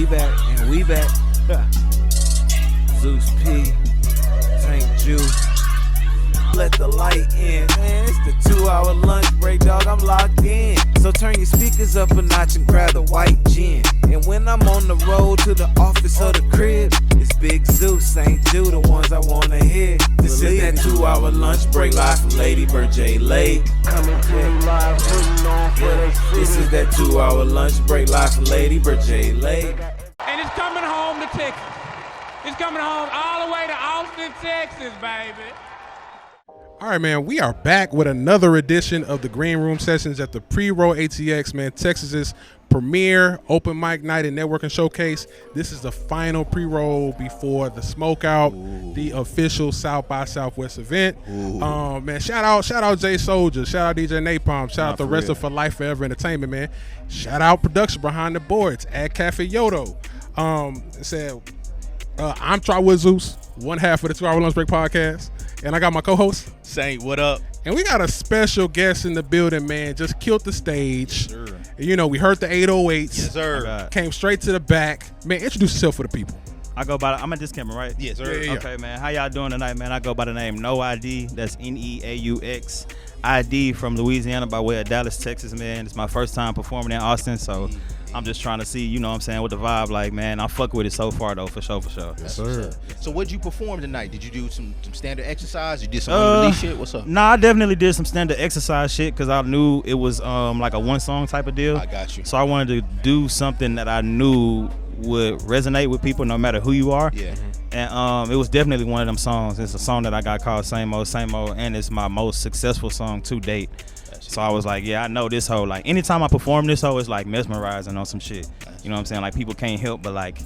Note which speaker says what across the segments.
Speaker 1: back, and we back. Zeus P, Tank Jew. Let the light in, man. It's the 2-hour lunch break, dog. I'm locked in. So turn your speakers up a notch and grab the white gin. And when I'm on the road to the office or the crib, it's Big Zeus, Ain't Jew, the ones I wanna hear. This is that 2-hour lunch break live from Lady Bird J. Late. Coming to you live, putting on for they see. This is that 2-hour lunch break live from Lady Bird J. Late.
Speaker 2: And it's coming home to Texas. It's coming home all the way to Austin, Texas, baby.
Speaker 3: All right, man, we are back with another edition of the Green Room Sessions at the Pre-Roll ATX, man, Texas's premier open mic night and networking showcase. This is the final pre-roll before the Smokeout, the official South by Southwest event. Man, shout out Jay Soldier, shout out DJ Napalm, shout out the rest of For Life Forever Entertainment, man. Shout out production behind the boards at Cafe Yodo. I'm Trotwood Zeus, one half of the 2-hour lunch break podcast. And I got my co-host
Speaker 4: Saint, what up?
Speaker 3: And we got a special guest in the building, man. Just killed the stage.
Speaker 4: Sure.
Speaker 3: You know, we heard the 808s.
Speaker 4: Yes, sir.
Speaker 3: Came straight to the back. Man, introduce yourself for the people.
Speaker 5: I go by, I'm at this camera, right?
Speaker 4: Yes, sir.
Speaker 3: Yeah.
Speaker 5: Okay, man. How y'all doing tonight, man? I go by the name Neaux ID. That's Neaux ID from Louisiana by way of Dallas, Texas, man. It's my first time performing in Austin, so I'm just trying to see, you know what I'm saying, what the vibe like, man. I fuck with it so far, though, for sure.
Speaker 3: Yes, sir.
Speaker 4: So what'd you perform tonight? Did you do some standard exercise? You did some unreleased shit? What's up?
Speaker 5: Nah, I definitely did some standard exercise shit because I knew it was like a one-song type of deal.
Speaker 4: I got you.
Speaker 5: So I wanted to do something that I knew would resonate with people no matter who you are.
Speaker 4: Yeah.
Speaker 5: And it was definitely one of them songs. It's a song that I got called Same Old, and it's my most successful song to date. So I was like, yeah, I know this hoe. Like, anytime I perform this hoe, it's like mesmerizing on some shit. You know what I'm saying? Like, people can't help but like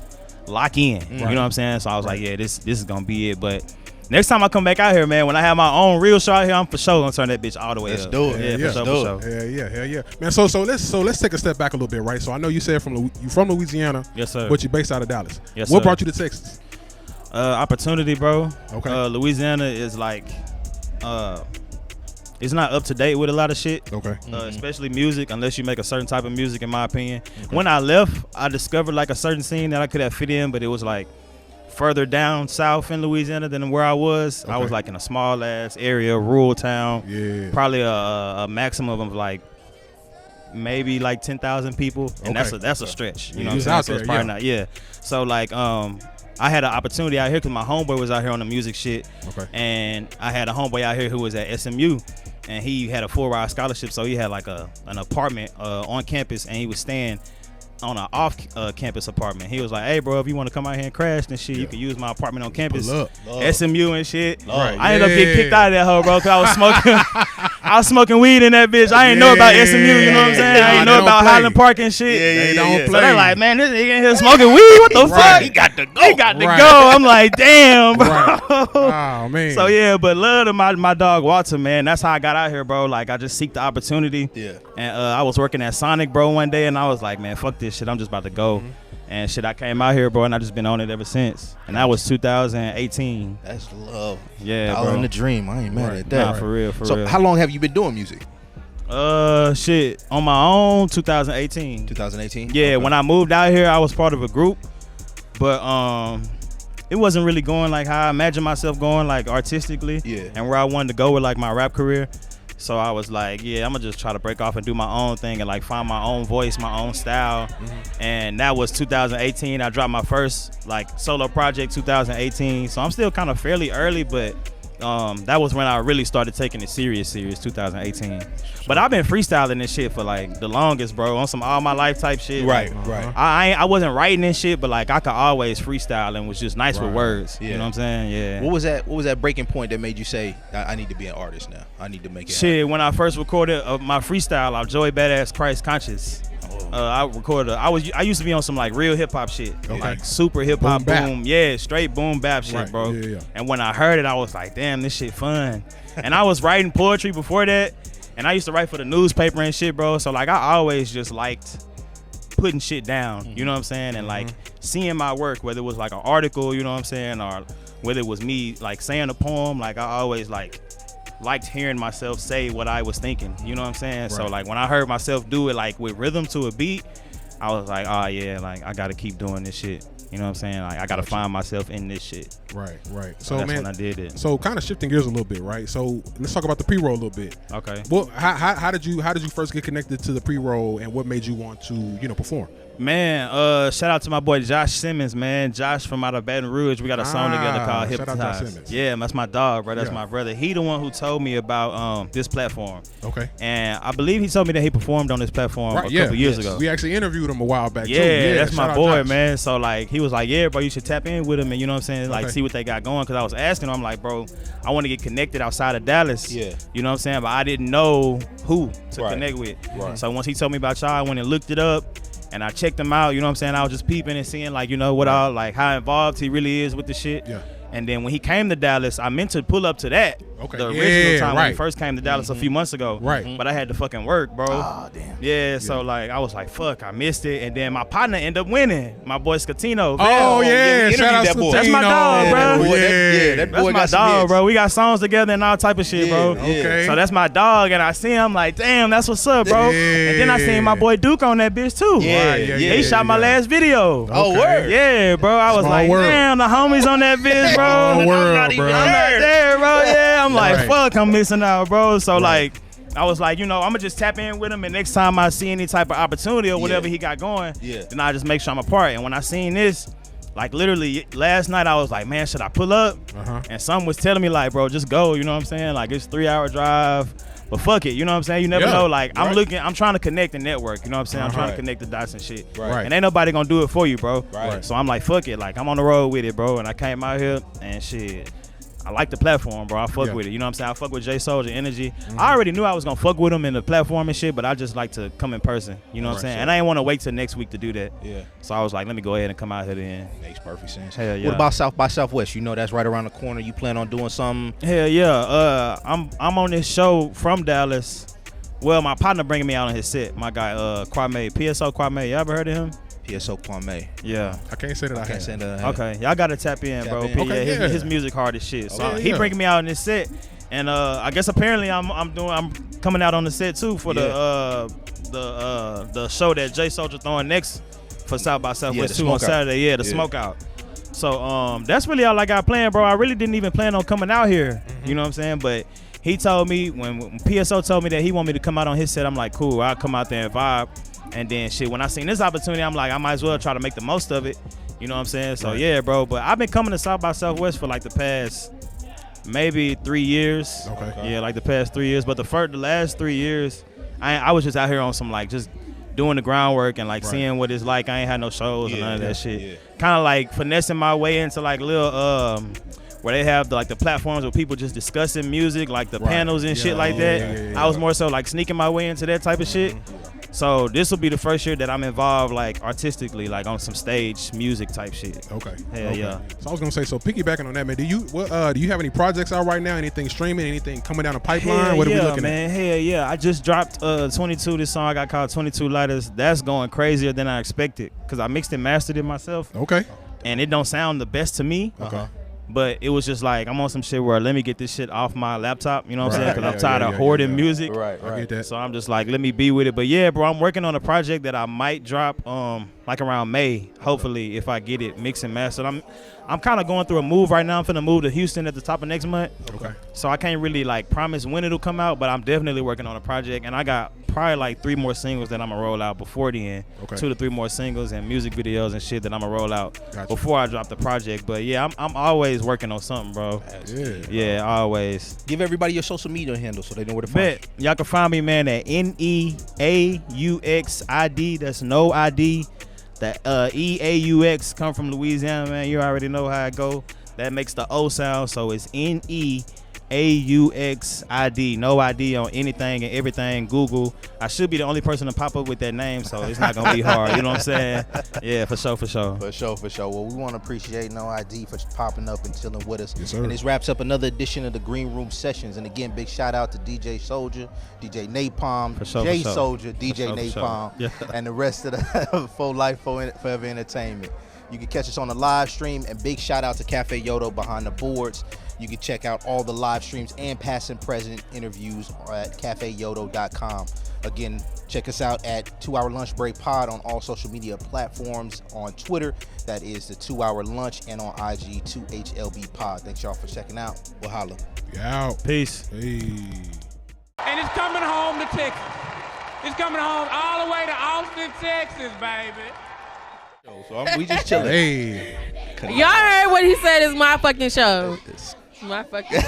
Speaker 5: lock in. You know what I'm saying? So I was like, yeah, this is gonna be it. But next time I come back out here, man, when I have my own real show out here, I'm for sure gonna turn that bitch all the way
Speaker 4: Let's
Speaker 5: up.
Speaker 4: do it.
Speaker 5: Yeah, for sure.
Speaker 3: Hell yeah. Man, so let's take a step back a little bit, right? So I know you said you from Louisiana.
Speaker 5: Yes, sir.
Speaker 3: But you're based out of Dallas.
Speaker 5: Yes,
Speaker 3: What
Speaker 5: sir.
Speaker 3: brought you to Texas?
Speaker 5: Opportunity, bro.
Speaker 3: Okay.
Speaker 5: Louisiana is like, it's not up to date with a lot of shit.
Speaker 3: Okay.
Speaker 5: Especially music, unless you make a certain type of music, in my opinion. Okay. When I left, I discovered like a certain scene that I could have fit in, but it was like further down south in Louisiana than where I was. Okay. I was like in a small ass area, rural town.
Speaker 3: Yeah.
Speaker 5: Probably a maximum of like maybe like 10,000 people, and
Speaker 3: Okay.
Speaker 5: that's a stretch. You know
Speaker 3: He's
Speaker 5: what I'm
Speaker 3: out
Speaker 5: saying? So
Speaker 3: there,
Speaker 5: it's probably not. Yeah. So like I had an opportunity out here because my homeboy was out here on the music shit.
Speaker 3: Okay.
Speaker 5: And I had a homeboy out here who was at SMU, and he had a full-ride scholarship, so he had like an apartment on campus, and he was staying on an off-campus apartment. He was like, hey, bro, if you want to come out here and crash and shit, you can use my apartment on campus.
Speaker 3: Pull up.
Speaker 5: SMU and shit.
Speaker 3: Right.
Speaker 5: I ended up getting kicked out of that hoe, bro, because I was smoking I was smoking weed in that bitch. I ain't know about SMU, you know what I'm saying? I ain't know about Highland Park and shit.
Speaker 3: They don't
Speaker 5: So
Speaker 3: play.
Speaker 5: they're like, man, this nigga in here smoking weed? What the fuck?
Speaker 4: He got to go.
Speaker 5: He got to go. I'm like, damn, bro.
Speaker 3: Right. Oh, man.
Speaker 5: So yeah, but love to my dog Walter, man. That's how I got out here, bro. Like, I just seek the opportunity.
Speaker 4: Yeah.
Speaker 5: And I was working at Sonic, bro, one day, and I was like, man, fuck this shit. I'm just about to go. And shit, I came out here, bro, and I just been on it ever since. And that was 2018.
Speaker 4: That's love.
Speaker 5: Yeah,
Speaker 4: All in
Speaker 5: bro.
Speaker 4: the dream. I ain't mad at that.
Speaker 5: Nah, for real, for
Speaker 4: So
Speaker 5: real.
Speaker 4: how long have you been doing music?
Speaker 5: Shit, on my own, 2018.
Speaker 4: 2018?
Speaker 5: Yeah,
Speaker 4: Okay.
Speaker 5: when I moved out here, I was part of a group, but it wasn't really going like how I imagined myself going, like artistically, and where I wanted to go with like my rap career. So I was like, yeah, I'm gonna just try to break off and do my own thing and like find my own voice, my own style. And that was 2018. I dropped my first like solo project 2018. So I'm still kind of fairly early, but that was when I really started taking it serious 2018. But I've been freestyling this shit for like the longest, bro, on some all my life type shit.
Speaker 4: Right.
Speaker 5: I wasn't writing this shit, but like I could always freestyle and was just nice with words.
Speaker 4: Yeah.
Speaker 5: You know what I'm saying? Yeah.
Speaker 4: What was that breaking point that made you say, I need to be an artist now? I need to make it
Speaker 5: Shit, when I first recorded my freestyle, I Joey Badass Christ Conscious. I recorded. I used to be on some like real hip hop shit, like super hip hop boom, yeah, straight boom bap shit, bro.
Speaker 3: Yeah.
Speaker 5: And when I heard it, I was like, damn, this shit fun. And I was writing poetry before that, and I used to write for the newspaper and shit, bro. So like I always just liked putting shit down, you know what I'm saying, and like seeing my work, whether it was like an article, you know what I'm saying, or whether it was me like saying a poem. Like I always liked hearing myself say what I was thinking, you know what I'm saying? So like when I heard myself do it like with rhythm to a beat, I was like, oh yeah, like I gotta keep doing this shit. You know what I'm saying? Like I gotta find myself in this shit.
Speaker 3: Right.
Speaker 5: So that's when I did it.
Speaker 3: So kind of shifting gears a little bit, right? So let's talk about the pre-roll a little bit.
Speaker 5: Okay.
Speaker 3: Well, how did you first get connected to the pre-roll, and what made you want to perform?
Speaker 5: Man, shout out to my boy Josh Simmons, man. Josh from out of Baton Rouge. We got a song together called Hypnotize. Yeah, that's my dog, bro. That's my brother. He the one who told me about this platform.
Speaker 3: Okay.
Speaker 5: And I believe he told me that he performed on this platform a couple years ago.
Speaker 3: We actually interviewed him a while back too.
Speaker 5: Yeah, that's my boy, man. So like he was like, yeah, bro, you should tap in with him and you know what I'm saying, like see what they got going. Cause I was asking him, I'm like, bro, I want to get connected outside of Dallas.
Speaker 4: Yeah.
Speaker 5: You know what I'm saying? But I didn't know who to connect with.
Speaker 4: Right.
Speaker 5: So once he told me about y'all, I went and looked it up. And I checked him out, you know what I'm saying? I was just peeping and seeing, like, you know, what all, like, how involved he really is with the shit.
Speaker 3: Yeah.
Speaker 5: And then when he came to Dallas, I meant to pull up to that.
Speaker 3: Okay.
Speaker 5: The original time when he first came to Dallas a few months ago.
Speaker 3: Right.
Speaker 5: But I had to fucking work, bro.
Speaker 4: Oh, damn.
Speaker 5: Yeah, so, like, I was like, fuck, I missed it. And then my partner ended up winning. My boy Scatino.
Speaker 3: Oh, yeah.
Speaker 4: we
Speaker 3: Shout out
Speaker 4: interviewed that boy.
Speaker 5: That's my dog, bro.
Speaker 4: That boy,
Speaker 3: Yeah.
Speaker 4: that
Speaker 5: That's
Speaker 4: boy
Speaker 5: my
Speaker 4: got some
Speaker 5: dog,
Speaker 4: hits.
Speaker 5: bro. We got songs together and all type of shit, bro.
Speaker 4: Yeah,
Speaker 3: Okay.
Speaker 5: So that's my dog, and I see him like, damn, that's what's up, bro.
Speaker 3: Yeah.
Speaker 5: And then I seen my boy Duke on that bitch too.
Speaker 4: Yeah,
Speaker 3: Right,
Speaker 5: He shot my last video.
Speaker 4: Oh,
Speaker 3: Okay.
Speaker 4: word.
Speaker 5: Yeah, bro. I was
Speaker 3: Small
Speaker 5: like,
Speaker 3: world.
Speaker 5: damn, the homies on that bitch, bro.
Speaker 3: Small world,
Speaker 4: not even
Speaker 3: bro.
Speaker 5: I'm not there, bro. Yeah, I'm like,
Speaker 3: Right.
Speaker 5: fuck, I'm missing out, bro. So like, I was like, you know, I'm gonna just tap in with him, and next time I see any type of opportunity or whatever he got going, then I just make sure I'm a part. And when I seen this, like literally last night, I was like, man, should I pull up? And some was telling me like, bro, just go. You know what I'm saying? Like it's 3-hour drive. But fuck it, you know what I'm saying? You never know. Like I'm trying to connect the network. You know what I'm saying? I'm trying to connect the dots and shit.
Speaker 3: Right.
Speaker 5: And ain't nobody gonna do it for you, bro.
Speaker 4: Right.
Speaker 5: So I'm like, fuck it. Like I'm on the road with it, bro. And I came out here and shit. I like the platform, bro. I fuck with it. You know what I'm saying? I fuck with J Soldier Energy. I already knew I was gonna fuck with him in the platform and shit, but I just like to come in person. You know what I'm saying? And I didn't want to wait till next week to do that.
Speaker 4: Yeah.
Speaker 5: So I was like, let me go ahead and come out here then.
Speaker 4: Makes perfect sense.
Speaker 5: Hell yeah.
Speaker 4: What about South by Southwest? You know that's right around the corner. You plan on doing something?
Speaker 5: Hell yeah. I'm on this show from Dallas. Well, my partner bringing me out on his set. My guy, Kwame, PSO Kwame. You ever heard of him?
Speaker 4: PSO Kwame.
Speaker 5: Yeah.
Speaker 3: I can't say that I
Speaker 4: Can't say
Speaker 3: have.
Speaker 4: that.
Speaker 5: Okay, y'all gotta tap in, bro.
Speaker 4: in.
Speaker 3: Okay,
Speaker 5: Yeah,
Speaker 3: yeah.
Speaker 5: his music hard as shit. So
Speaker 3: Okay,
Speaker 5: he
Speaker 3: yeah.
Speaker 5: bringing me out in this set, and I guess apparently I'm coming out on the set too for the show that J Soldier throwing next for South by Southwest
Speaker 4: the
Speaker 5: 2 on
Speaker 4: Smokeout.
Speaker 5: Saturday. Yeah, the Smokeout. So that's really all I got planned, bro. I really didn't even plan on coming out here. You know what I'm saying? But he told me when PSO told me that he want me to come out on his set, I'm like, cool, I'll come out there and vibe. And then shit, when I seen this opportunity, I'm like, I might as well try to make the most of it. You know what I'm saying? So yeah, bro. But I've been coming to South by Southwest for like the past maybe 3 years.
Speaker 3: Okay.
Speaker 5: Yeah, like the past 3 years. But the last 3 years, I was just out here on some like just doing the groundwork and like seeing what it's like. I ain't had no shows and none of that shit.
Speaker 4: Yeah.
Speaker 5: Kind of like finessing my way into like little where they have the platforms where people just discussing music, like the panels and shit like that. I was more so like sneaking my way into that type of shit. So this will be the first year that I'm involved like artistically, like on some stage music type shit.
Speaker 3: Okay.
Speaker 5: Hell yeah.
Speaker 3: So I was gonna say, so piggybacking on that, man. Do you have any projects out right now? Anything streaming? Anything coming down the pipeline?
Speaker 5: Hell
Speaker 3: What are we
Speaker 5: yeah,
Speaker 3: looking
Speaker 5: man. Hell yeah. I just dropped 22. This song I got called 22 Lighters. That's going crazier than I expected because I mixed and mastered it myself.
Speaker 3: at? Okay.
Speaker 5: And it don't sound the best to me.
Speaker 3: Okay.
Speaker 5: But it was just like, I'm on some shit where let me get this shit off my laptop. You know what I'm saying?
Speaker 3: Right.
Speaker 5: Because
Speaker 3: Yeah,
Speaker 5: I'm tired of
Speaker 3: yeah,
Speaker 5: hoarding
Speaker 3: yeah.
Speaker 5: music.
Speaker 4: Right,
Speaker 3: I
Speaker 4: right.
Speaker 3: get that.
Speaker 5: So I'm just like, let me be with it. But yeah, bro, I'm working on a project that I might drop like around May, hopefully, if I get it mixed and mastered. I'm kind of going through a move right now. I'm finna move to Houston at the top of next month.
Speaker 3: Okay.
Speaker 5: So I can't really like promise when it'll come out, but I'm definitely working on a project. And I got probably like 3 more singles that I'm gonna roll out before the end.
Speaker 3: Okay.
Speaker 5: 2 to 3 more singles and music videos and shit that I'm gonna roll out
Speaker 3: Gotcha.
Speaker 5: before I drop the project. But yeah, I'm always working on something, bro.
Speaker 3: Yeah.
Speaker 5: Yeah, always.
Speaker 4: Give everybody your social media handle so they know where to find
Speaker 5: Bet. Y'all can find me, man, at NEAUXID. That's no ID. That EAUX come from Louisiana, man. You already know how it go. That makes the O sound, so it's NEAUXID. No ID on anything and everything. Google. I should be the only person to pop up with that name, so it's not gonna be hard. You know what I'm saying? Yeah, for sure, for sure.
Speaker 4: For sure, for sure. Well, we want to appreciate No ID for popping up and chilling with us.
Speaker 3: Yes, sir.
Speaker 4: And this wraps up another edition of the Green Room Sessions. And again, big shout out to DJ Soldier, DJ Napalm,
Speaker 5: For sure,
Speaker 4: J
Speaker 5: for sure.
Speaker 4: Soldier, DJ
Speaker 5: For sure, for sure.
Speaker 4: Napalm,
Speaker 5: Yeah.
Speaker 4: and the rest of the For Life Forever Entertainment. You can catch us on the live stream, and big shout out to Cafe Yodo behind the boards. You can check out all the live streams and past and present interviews at cafeyodo.com. Again, check us out at 2 Hour Lunch Break Pod on all social media platforms. On Twitter, that is the 2 Hour Lunch, and on IG, 2HLB Pod. Thanks y'all for checking out. We'll holla.
Speaker 3: Yeah.
Speaker 5: Peace.
Speaker 3: Hey.
Speaker 2: And it's coming home to Texas. It's coming home all the way to Austin, Texas, baby.
Speaker 4: So we just chilling.
Speaker 3: Hey.
Speaker 6: Y'all heard what he said is my fucking show. My fucking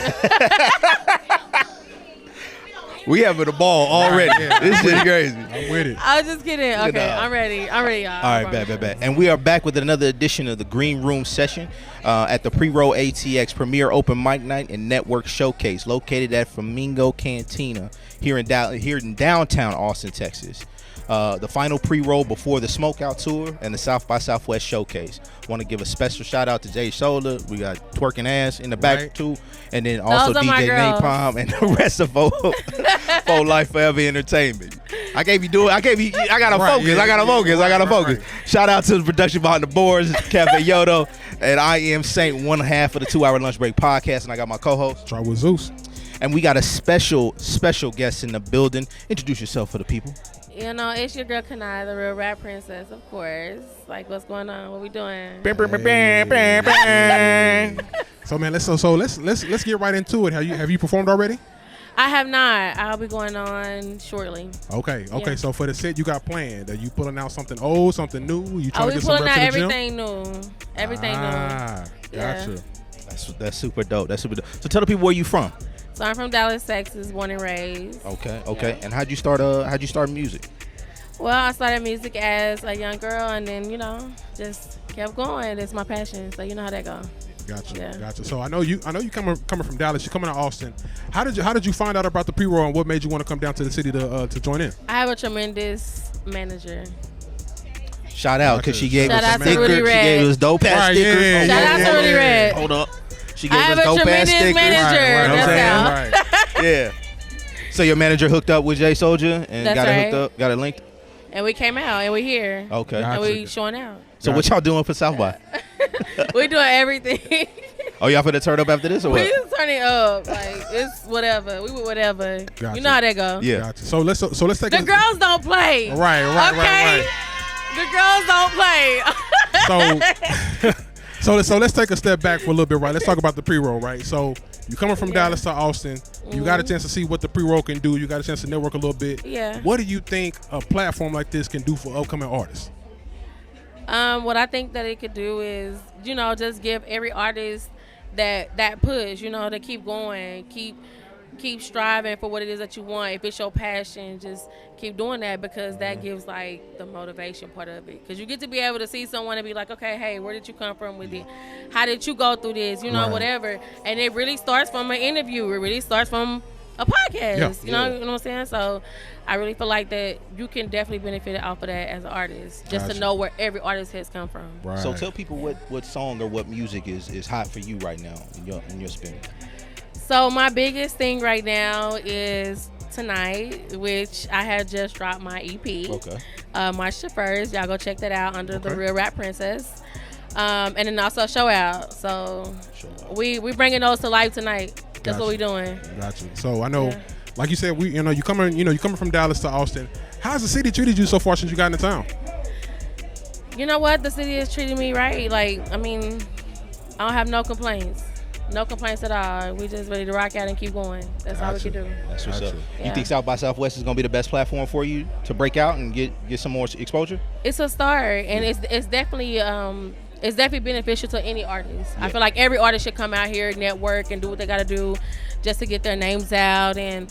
Speaker 4: We having a ball already.
Speaker 3: Yeah.
Speaker 4: This shit crazy.
Speaker 3: I'm with it.
Speaker 6: I was just kidding. Okay,
Speaker 4: Nah.
Speaker 6: I'm ready, y'all.
Speaker 4: All right, bet. And we are back with another edition of the Green Room Session at the Pre-Roll ATX Premier Open Mic Night and Network Showcase, located at Flamingo Cantina here in downtown Austin, Texas. The final pre-roll before the Smokeout Tour and the South by Southwest Showcase. Want to give a special shout out to Jay Sola. We got Twerking Ass in the back
Speaker 3: Right.
Speaker 4: too, and then also
Speaker 6: Those are my
Speaker 4: DJ
Speaker 6: girls.
Speaker 4: Napalm and the rest of For Life Forever Entertainment. I gotta focus. Shout out to the production behind the boards, Cafe Yodo, and I am Saint, one half of the 2 Hour Lunch Break podcast, and I got my co-host.
Speaker 3: Try with Zeus.
Speaker 4: And we got a special guest in the building. Introduce yourself for the people.
Speaker 6: You know, it's your girl Kani, the real rap princess, of course. Like, what's going on? What we doing?
Speaker 3: So man, let's get right into it. Have you performed already?
Speaker 6: I have not. I'll be going on shortly.
Speaker 3: Okay.
Speaker 6: Yeah.
Speaker 3: So for the set you got planned, are you pulling out something old, something new? You trying
Speaker 6: Oh,
Speaker 3: to
Speaker 6: we
Speaker 3: get some
Speaker 6: pulling
Speaker 3: reps
Speaker 6: out
Speaker 3: to the gym?
Speaker 6: everything new. Everything new.
Speaker 3: Yeah. Gotcha.
Speaker 4: That's super dope. So tell the people where you from.
Speaker 6: So I'm from Dallas, Texas, born and raised.
Speaker 4: Okay. And how'd you start music?
Speaker 6: Well, I started music as a young girl, and then just kept going. It's my passion, so you know how that goes.
Speaker 3: Gotcha. So I know you coming from Dallas. You're coming to Austin. How did you find out about the pre-roll, and what made you want to come down to the city to join in?
Speaker 6: I have a tremendous manager.
Speaker 4: Shout out, because she gave
Speaker 6: Shout
Speaker 4: us
Speaker 6: out to Rudy
Speaker 4: stickers. She
Speaker 6: Red.
Speaker 4: gave us dope ass
Speaker 3: Right,
Speaker 4: stickers.
Speaker 3: yeah.
Speaker 6: Shout out to Rudy Red.
Speaker 4: Hold up. She
Speaker 6: I
Speaker 4: gave
Speaker 6: have
Speaker 4: us
Speaker 6: a
Speaker 4: dope ass
Speaker 6: tremendous
Speaker 4: stickers.
Speaker 6: manager.
Speaker 4: You know what I'm
Speaker 6: That's
Speaker 4: saying?
Speaker 6: how.
Speaker 4: Yeah. So your manager hooked up with Jay Soldier and
Speaker 6: That's
Speaker 4: got it hooked
Speaker 6: right.
Speaker 4: up, got it linked.
Speaker 6: And we came out, and we here.
Speaker 4: Okay.
Speaker 3: Gotcha.
Speaker 6: And we showing out.
Speaker 4: So what y'all doing for South by?
Speaker 6: We doing everything.
Speaker 4: Oh, y'all finna turn up after this or
Speaker 6: We
Speaker 4: what?
Speaker 6: just turn it up. Like, it's whatever. We with whatever.
Speaker 3: Gotcha.
Speaker 6: You know how that go.
Speaker 4: Yeah.
Speaker 3: Gotcha. So let's take
Speaker 6: The girls don't play.
Speaker 3: Right.
Speaker 6: The girls don't play.
Speaker 3: So let's take a step back for a little bit, right? Let's talk about the pre-roll, right? So you coming from Dallas to Austin, you got a chance to see what the pre-roll can do. You got a chance to network a little bit.
Speaker 6: Yeah.
Speaker 3: What do you think a platform like this can do for upcoming artists?
Speaker 6: What I think that it could do is, just give every artist that push, to keep going, keep striving for what it is that you want. If it's your passion, just keep doing that, because that gives like the motivation part of it. Because you get to be able to see someone and be like, okay, hey, where did you come from with it? How did you go through this?
Speaker 3: Right.
Speaker 6: Whatever. And it really starts from an interview. It really starts from a podcast. You know what I'm saying? So I really feel like that you can definitely benefit off of that as an artist, just
Speaker 3: Gotcha.
Speaker 6: to know where every artist has come from.
Speaker 3: Right.
Speaker 4: So tell people what song or what music is hot for you right now in your spin.
Speaker 6: So my biggest thing right now is Tonight, which I had just dropped my EP.
Speaker 4: Okay.
Speaker 6: March the 1st. Y'all go check that out under
Speaker 3: Okay.
Speaker 6: The Real Rap Princess. And then also Show Out. So we bringing those to life tonight. That's what we doing.
Speaker 3: Gotcha. So I know, like you said, you coming from Dallas to Austin. How's the city treated you so far since you got into town?
Speaker 6: You know what? The city is treating me right. Like, I mean, I don't have no complaints. No complaints at all. We just ready to rock out and keep going. That's all we can do.
Speaker 4: That's what's up.
Speaker 6: Yeah.
Speaker 4: You think South by Southwest is gonna be the best platform for you to break out and get some more exposure?
Speaker 6: It's a start, and it's definitely beneficial to any artist. I feel like every artist should come out here, network, and do what they got to do, just to get their names out, and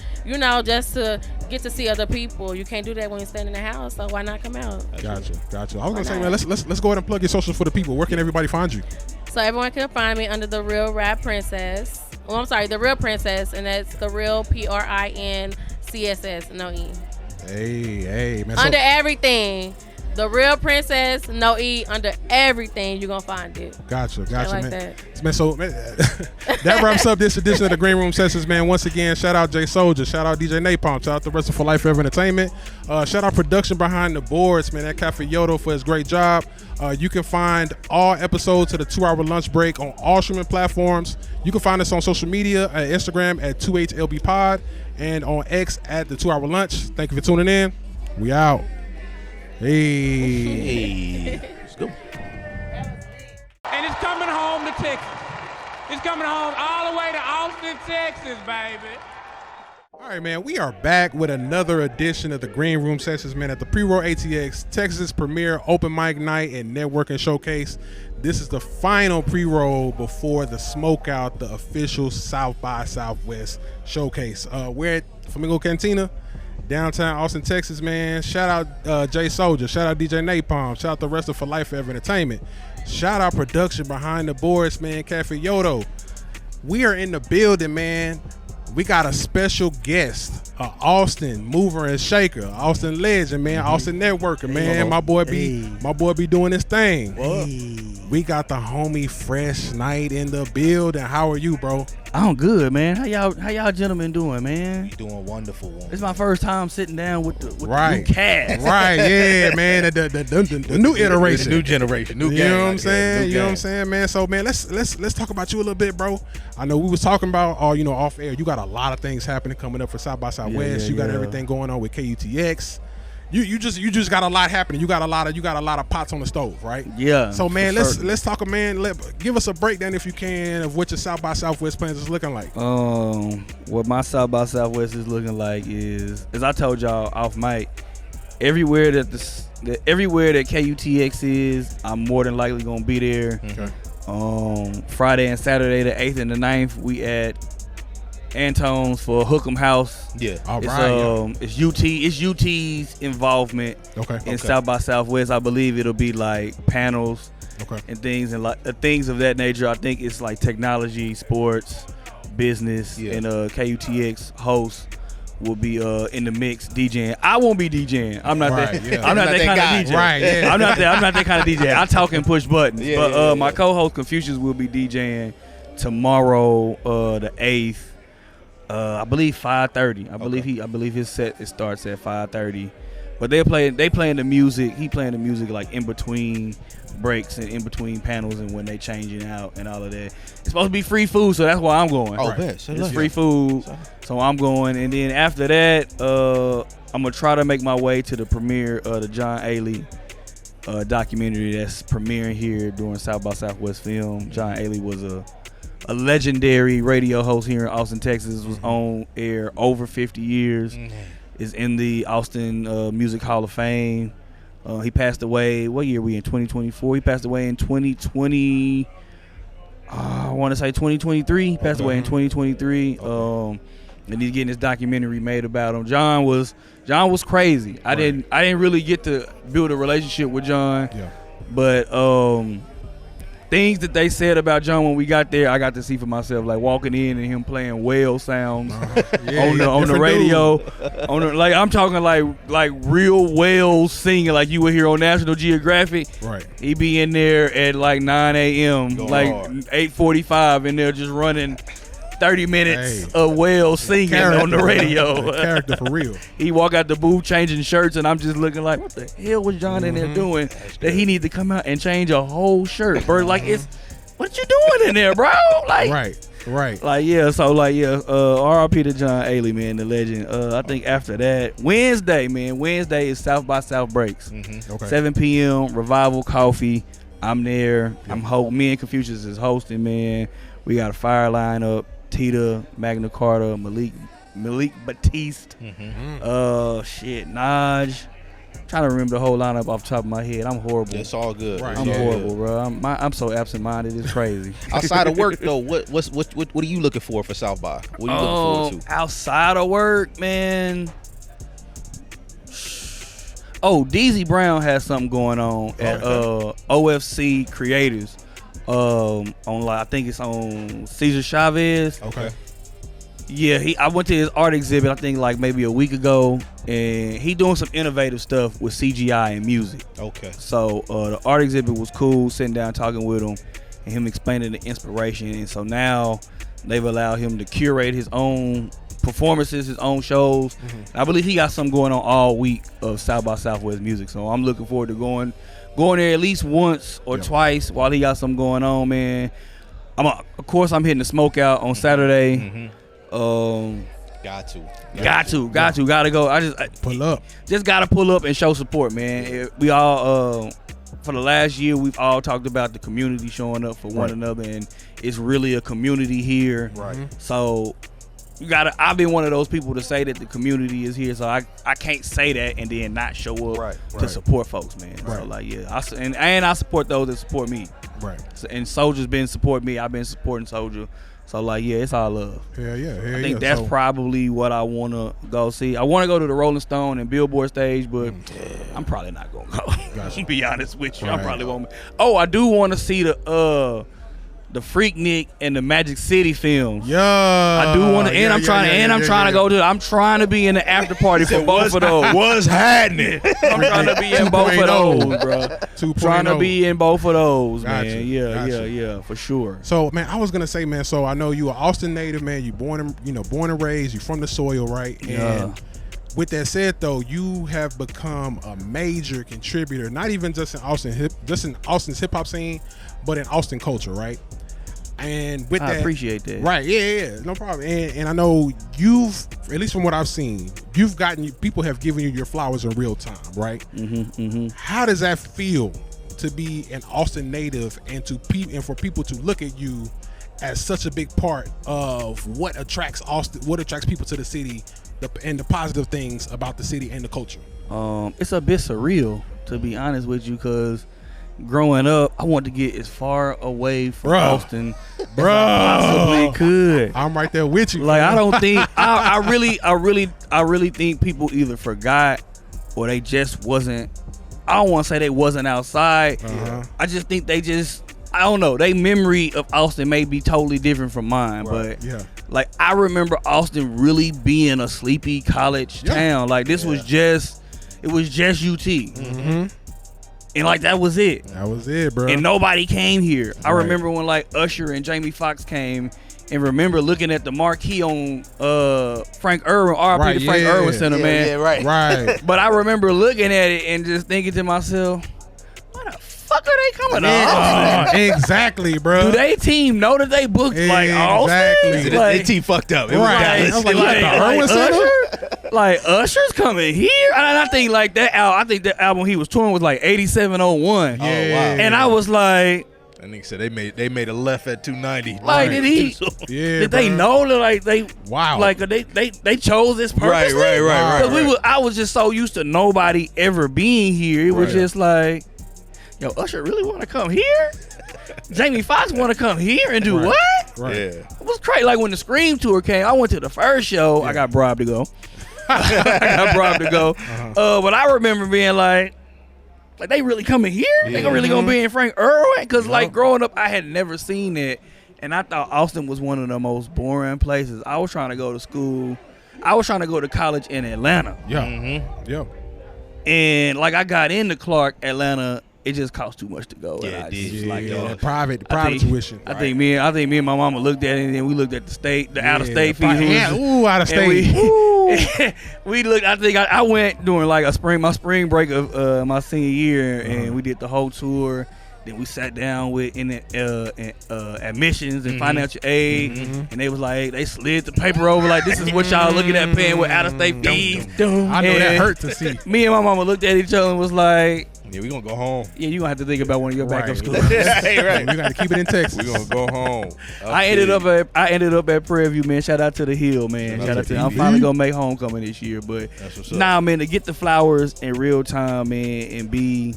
Speaker 6: just to get to see other people. You can't do that when you stand in the house, so why not come out?
Speaker 3: Gotcha. I was gonna say, man, let's go ahead and plug your socials for the people. Where can everybody find you?
Speaker 6: So everyone can find me under The Real Rap Princess. Well, I'm sorry, The Real Princess, and that's The Real PRINCSS, no E.
Speaker 3: Hey, man.
Speaker 6: Under everything. The Real Princess, no E, under everything, you're going to find it.
Speaker 3: Gotcha,
Speaker 6: like
Speaker 3: man.
Speaker 6: that.
Speaker 3: Man, so man, that wraps up this edition of the Green Room Sessions, man. Once again, shout out Jay Soldier, shout out DJ Napalm, shout out the rest of For Life Forever Entertainment. Shout out production behind the boards, man, at Cafe Yodo for his great job. You can find all episodes of the 2 Hour Lunch Break on all streaming platforms. You can find us on social media at Instagram at 2HLBpod and on X at the 2 Hour Lunch. Thank you for tuning in. We out. Hey.
Speaker 4: Let's go.
Speaker 2: And it's coming home to Texas. It's coming home all the way to Austin, Texas, baby.
Speaker 3: All right, man, we are back with another edition of the Green Room Sessions, man, at the Pre-Roll ATX, Texas premier open mic night and networking showcase. This is the final pre-roll before the Smokeout, the official South by Southwest showcase. We're at Flamingo Cantina, downtown Austin, Texas, man. Shout out Jay Soldier. Shout out DJ Napalm. Shout out the rest of For Life Forever Entertainment. Shout out production behind the boards, man, Cafe Yodo. We are in the building, man. We got a special guest, Austin mover and shaker, Austin legend, man, Austin networker, man. My boy be doing his thing. We got the homie Freshxknight in the building. How are you, bro?
Speaker 7: I'm good, man. How y'all gentlemen doing, man?
Speaker 4: You doing wonderful.
Speaker 7: It's my first time sitting down with the
Speaker 3: Right.
Speaker 7: new cast.
Speaker 3: Right, yeah, man. The new iteration,
Speaker 4: New generation, new
Speaker 3: you
Speaker 4: gang.
Speaker 3: know what I'm saying?
Speaker 4: New
Speaker 3: You know what I'm
Speaker 4: gang.
Speaker 3: saying, man? So, man, let's talk about you a little bit, bro. I know we was talking about, off air. You got a lot of things happening coming up for South by Southwest. You got everything going on with KUTX. You just got a lot happening. You got a lot of pots on the stove, right?
Speaker 7: Yeah.
Speaker 3: So, man,
Speaker 7: for certain.
Speaker 3: let's talk, man. Give us a breakdown if you can of what your South by Southwest plans is looking like.
Speaker 7: What my South by Southwest is looking like is, as I told y'all off mic, everywhere that KUTX is, I'm more than likely gonna be there.
Speaker 3: Okay.
Speaker 7: Friday and Saturday, the 8th and the 9th, we at Antone's for Hook'em House.
Speaker 4: Yeah.
Speaker 3: All right.
Speaker 7: It's UT's involvement in South by Southwest. I believe it'll be like panels and things things of that nature. I think it's like technology, sports, business, and KUTX host will be in the mix DJing. I won't be DJing. I'm not that.
Speaker 3: Yeah.
Speaker 7: I'm not that kind of DJ.
Speaker 3: Right. Yeah.
Speaker 7: I'm not that kind of DJ. I talk and push buttons.
Speaker 4: Yeah,
Speaker 7: but
Speaker 4: yeah.
Speaker 7: my co-host Confucius will be DJing tomorrow, the 8th. I believe 5:30. I believe his set starts at 5:30. But they playing the music. He playing the music like in between breaks and in between panels and when they changing out and all of that. It's supposed to be free food, so that's why I'm going.
Speaker 4: Oh, bet.
Speaker 7: It's free food, so I'm going. And then after that, I'm gonna try to make my way to the premiere of the John Ailey documentary that's premiering here during South by Southwest Film. John Ailey was a legendary radio host here in Austin, Texas. Was on air over 50 years. Is in the Austin Music Hall of Fame. He passed away. What year are we in? 2024. He passed away in 2020. I want to say 2023. He passed away in 2023. And he's getting his documentary made about him. John was crazy. I didn't really get to build a relationship with John.
Speaker 3: Yeah.
Speaker 7: But things that they said about John when we got there, I got to see for myself, like walking in and him playing whale sounds on the radio. Like I'm talking like real whales singing, like you would hear on National Geographic.
Speaker 3: Right.
Speaker 7: He be in there at like 9 a.m., like
Speaker 4: hard.
Speaker 7: 8:45, and they're just running 30 minutes of whales singing on the radio.
Speaker 3: Character for real.
Speaker 7: He walk out the booth changing shirts, and I'm just looking like, what the hell was John in there doing that he need to come out and change a whole shirt, bro? Like, what you doing in there, bro? Like,
Speaker 3: right.
Speaker 7: Like, RIP to John Ailey, man, the legend. I think after that, Wednesday is South by South Breaks.
Speaker 3: Okay.
Speaker 7: 7 p.m. Revival Coffee. I'm there. Me and Confucius is hosting, man. We got a fire lineup. Tita, Magna Carta, Malik Batiste, Naj. Trying to remember the whole lineup off the top of my head. I'm horrible.
Speaker 4: It's all good.
Speaker 3: Right.
Speaker 7: I'm horrible, bro. I'm so absent-minded. It's crazy.
Speaker 4: Outside of work, though, what are you looking for South by? What are you looking forward to?
Speaker 7: Outside of work, man. Oh, DZ Brown has something going on at OFC Creators. I think it's on Cesar Chavez.
Speaker 3: Okay.
Speaker 7: Yeah, I went to his art exhibit, I think like maybe a week ago, and he doing some innovative stuff with CGI and music.
Speaker 4: Okay.
Speaker 7: So the art exhibit was cool, sitting down talking with him and him explaining the inspiration. And so now they've allowed him to curate his own performances, his own shows. I believe he got something going on all week of South by Southwest music. So I'm looking forward to going going there at least once or twice while he got something going on, man. Of course, I'm hitting the smoke out on Saturday.
Speaker 4: Got to
Speaker 7: go.
Speaker 3: Pull up.
Speaker 7: Just gotta pull up and show support, man. We all for the last year, we've all talked about the community showing up for one another, and it's really a community here.
Speaker 4: Right.
Speaker 7: So you gotta. I've been one of those people to say that the community is here, so I can't say that and then not show up to support folks, man. So like, and I support those that support me.
Speaker 3: Right.
Speaker 7: So, and Soldier's been supporting me. I've been supporting Soldier. So like, yeah, it's all love.
Speaker 3: I
Speaker 7: think that's probably what I want to go see. I want to go to the Rolling Stone and Billboard stage, but I'm probably not gonna go. To be honest with you, I probably won't. Oh, I do want to see the Freshxknight and the Magic City films.
Speaker 3: Yeah,
Speaker 7: I do want to, and I'm trying to go to. I'm trying to be in the after party for both of those.
Speaker 4: What's happening?
Speaker 7: I'm trying to be in both of those, bro.
Speaker 3: 2.0.
Speaker 7: Trying to be in both of those,
Speaker 3: Gotcha.
Speaker 7: man. Yeah, for sure.
Speaker 3: So, man, I was gonna say, man. So I know you are Austin native, man. You born and raised. You from the soil, right?
Speaker 7: Yeah.
Speaker 3: And with that said, though, you have become a major contributor, not even just in Austin's hip hop scene, but in Austin culture, right? And with
Speaker 7: I
Speaker 3: that,
Speaker 7: appreciate that.
Speaker 3: Right? Yeah, no problem. And I know you've, at least from what I've seen, people have given you your flowers in real time, right? How does that feel to be an Austin native and for people to look at you as such a big part of what attracts Austin, what attracts people to the city, and the positive things about the city and the culture?
Speaker 7: It's a bit surreal, to be honest with you, because growing up, I wanted to get as far away from Austin as I possibly could.
Speaker 3: I'm right there with you.
Speaker 7: Like, I don't think I really think people either forgot or they just wasn't. I don't want to say they wasn't outside. I just think I don't know. Their memory of Austin may be totally different from mine, but like, I remember Austin really being a sleepy college town. Like, this was just, it was just UT. And like, that was it.
Speaker 3: That was it, bro.
Speaker 7: And nobody came here. I remember when like Usher and Jamie Foxx came, and remember looking at the marquee on Frank Irwin, RIP to Frank Irwin Center, man.
Speaker 4: Yeah, right.
Speaker 7: But I remember looking at it and just thinking to myself, why the fuck are they coming on?
Speaker 3: Exactly, bro.
Speaker 7: Do they team know that they booked like Austin?
Speaker 3: Exactly.
Speaker 7: Like,
Speaker 4: They team fucked up. It was
Speaker 3: Right.
Speaker 4: Dallas.
Speaker 3: I was like, the Irwin Center?
Speaker 7: Usher? Like, Usher's coming here? And I think like that album he was touring was like 8701.
Speaker 3: Yeah.
Speaker 7: And I was like,
Speaker 4: That nigga said they made a left at 290.
Speaker 7: like, did they know that like they like they chose this purposely?
Speaker 4: Right.
Speaker 7: Because I was just so used to nobody ever being here. It was just like, yo, Usher really want to come here? Jamie Foxx want to come here and do what?
Speaker 3: Right.
Speaker 4: Yeah.
Speaker 7: It was crazy. Like when the Scream tour came, I went to the first show. I got bribed to go. But I remember being like they really coming here? They really gonna be in Frank Irwin? Because like growing up, I had never seen it, and I thought Austin was one of the most boring places. I was trying to go to school. I was trying to go to college in Atlanta.
Speaker 3: Yeah.
Speaker 7: And like I got into Clark, Atlanta. It just cost too much to go.
Speaker 4: Yeah, it did.
Speaker 3: Like, private tuition.
Speaker 7: I think me and my mama looked at it, and then we looked at the out of state fees.
Speaker 3: Out of state.
Speaker 7: We looked. I think I went during like my spring break of my senior year, and we did the whole tour. Then we sat down with admissions and financial aid, and they was like, they slid the paper over like, this is what y'all looking at paying with out of state fees.
Speaker 3: I know that hurt to see.
Speaker 7: Me and my mama looked at each other and was like,
Speaker 4: yeah, we gonna go home.
Speaker 7: yeah, you gonna have to think about one of your backup schools.
Speaker 4: Right.
Speaker 3: We gotta keep it in Texas.
Speaker 4: We gonna go home.
Speaker 7: I ended up at Prairie View, man. Shout out to the Hill, man. Shout out to I'm finally gonna make homecoming this year, but
Speaker 4: That's what's up.
Speaker 7: nah, man, to get the flowers in real time, man, and be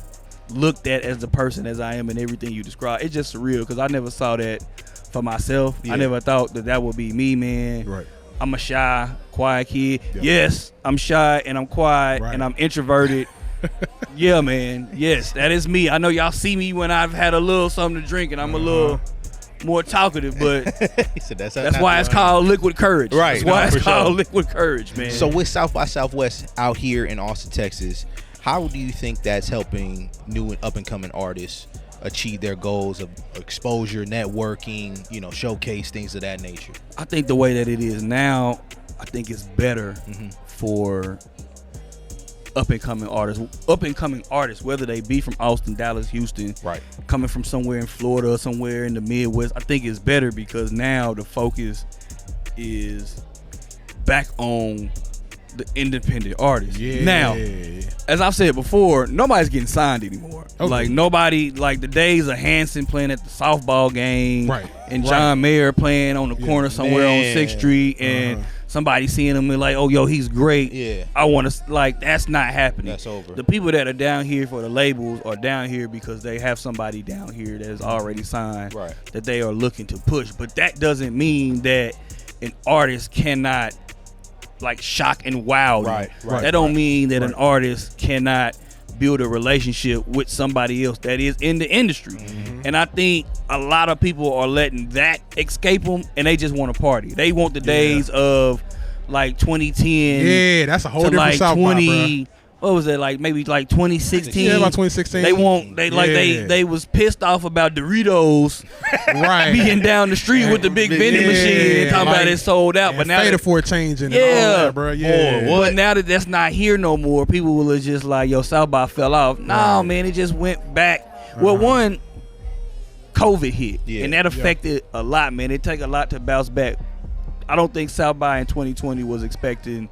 Speaker 7: looked at as the person as I am and everything you described, it's just surreal because I never saw that for myself. I never thought that would be me, man.
Speaker 3: Right.
Speaker 7: I'm a shy, quiet kid. Yes, I'm shy and I'm quiet and I'm introverted. Yeah, man. Yes, that is me. I know y'all see me when I've had a little something to drink and I'm a little more talkative, but
Speaker 4: He said that's
Speaker 7: why it's called liquid courage.
Speaker 4: Right.
Speaker 7: That's why
Speaker 4: No,
Speaker 7: it's
Speaker 4: for
Speaker 7: called
Speaker 4: sure.
Speaker 7: liquid courage, man.
Speaker 4: So with South by Southwest out here in Austin, Texas, how do you think that's helping new and up and coming artists achieve their goals of exposure, networking, showcase, things of that nature?
Speaker 7: I think the way that it is now, I think it's better for up and coming artists, whether they be from Austin, Dallas, Houston,
Speaker 4: Right.
Speaker 7: coming from somewhere in Florida or somewhere in the Midwest. I think it's better because now the focus is back on the independent artists.
Speaker 3: Yeah.
Speaker 7: Now, as I've said before, nobody's getting signed anymore.
Speaker 3: Okay.
Speaker 7: Like nobody, like the days of Hanson playing at the softball game,
Speaker 3: Right.
Speaker 7: and John Mayer playing on the corner somewhere on 6th Street, and somebody seeing him and like, oh, yo, he's great.
Speaker 4: Yeah.
Speaker 7: I want to, like, that's not happening.
Speaker 4: That's over.
Speaker 7: The people that are down here for the labels are down here because they have somebody down here that is already signed,
Speaker 4: Right.
Speaker 7: that they are looking to push. But that doesn't mean that an artist cannot, like, shock and wow you.
Speaker 4: Right, right,
Speaker 7: That don't
Speaker 4: right,
Speaker 7: mean that an artist cannot build a relationship with somebody else that is in the industry. And I think a lot of people are letting that escape them, and they just want to party. They want the days of like 2010
Speaker 3: Yeah, that's a whole
Speaker 7: to
Speaker 3: different
Speaker 7: like
Speaker 3: South
Speaker 7: 20 what was it, like maybe like 2016?
Speaker 3: Yeah, about 2016.
Speaker 7: They was pissed off about Doritos
Speaker 3: right.
Speaker 7: being down the street with the big vending machine and talking about it sold out. But now
Speaker 3: Fader for changing.
Speaker 7: Yeah.
Speaker 3: and all that, bro. Yeah.
Speaker 7: But now that that's not here no more, people will just like, yo, South by fell off. No, man, it just went back. Well, one, COVID hit, and that affected a lot, man. It take a lot to bounce back. I don't think South by in 2020 was expecting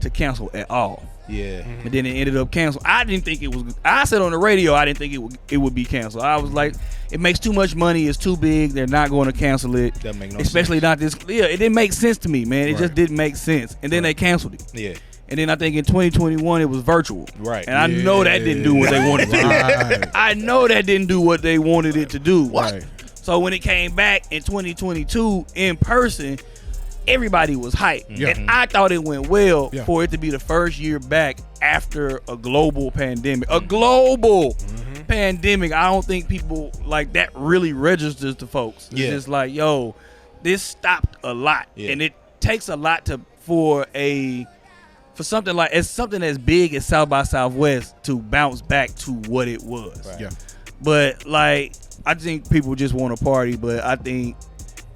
Speaker 7: to cancel at all.
Speaker 4: Yeah.
Speaker 7: But then it ended up canceled. I didn't think it was. I said on the radio, I didn't think it would be canceled. I was like, it makes too much money. It's too big. They're not going to cancel it.
Speaker 4: That make no
Speaker 7: Especially
Speaker 4: sense.
Speaker 7: not this. Yeah, it didn't make sense to me, man. It just didn't make sense. And then they canceled it.
Speaker 4: Yeah.
Speaker 7: And then I think in 2021 it was virtual.
Speaker 4: Right.
Speaker 7: And I know that didn't do what they wanted to do.
Speaker 3: Right.
Speaker 7: I know that didn't do what they wanted it to do.
Speaker 3: Right.
Speaker 7: So when it came back in 2022 in person, everybody was hyped.
Speaker 3: Yeah.
Speaker 7: And I thought it went well
Speaker 3: Yeah.
Speaker 7: for it to be the first year back after a global pandemic. A global pandemic. I don't think people like that really registers to folks. It's just like, yo, this stopped a lot.
Speaker 4: Yeah.
Speaker 7: And it takes a lot for something like, it's something as big as South by Southwest to bounce back to what it was.
Speaker 4: Right.
Speaker 3: Yeah.
Speaker 7: But like, I think people just want to party, but I think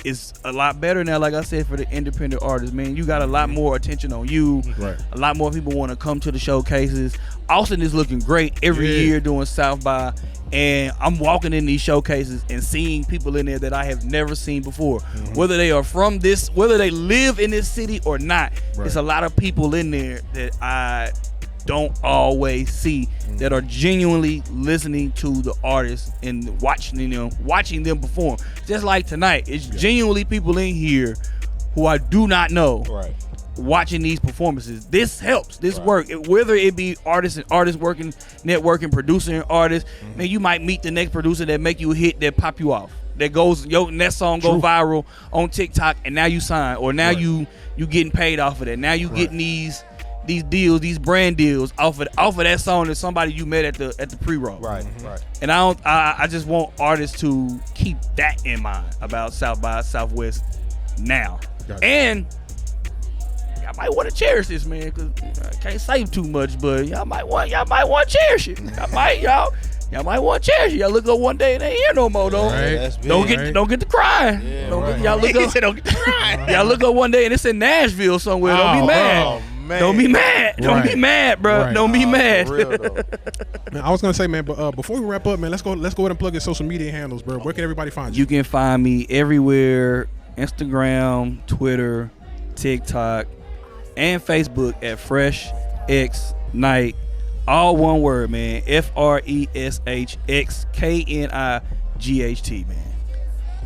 Speaker 7: it's a lot better now, like I said, for the independent artists, man. You got a lot more attention on you.
Speaker 3: Right.
Speaker 7: A lot more people want to come to the showcases. Austin is looking great every year doing South by, and I'm walking in these showcases and seeing people in there that I have never seen before. Whether they are from this, whether they live in this city or not, there's a lot of people in there that I don't always see that are genuinely listening to the artists and watching them perform. Just like tonight, it's genuinely people in here who I do not know watching these performances. This helps. This work. Whether it be artists working, networking, producer and artists, man, you might meet the next producer that make you a hit that pop you off. That goes, and that song go viral on TikTok, and now you sign, or now you getting paid off of that. Now you getting these deals, these brand deals off of that song that somebody you met at the pre-roll. Right. And I just want artists to keep that in mind about South by Southwest now. And y'all might want to cherish this, man, because I can't say too much, but y'all might want to cherish it. Y'all might want to cherish it. Y'all look up one day and they ain't here no more, though. Don't get to crying. Y'all look up. Don't get to crying. Y'all look up one day and it's in Nashville somewhere. Don't be mad. Don't be mad. Don't be mad, bro. Don't be mad.
Speaker 3: Man, I was gonna say, man, but before we wrap up, man, let's go ahead and plug your social media handles, bro. Where can everybody find you?
Speaker 7: You can find me everywhere: Instagram, Twitter, TikTok, and Facebook at Freshxknight. All one word, man. FRESHXKNIGHT, man.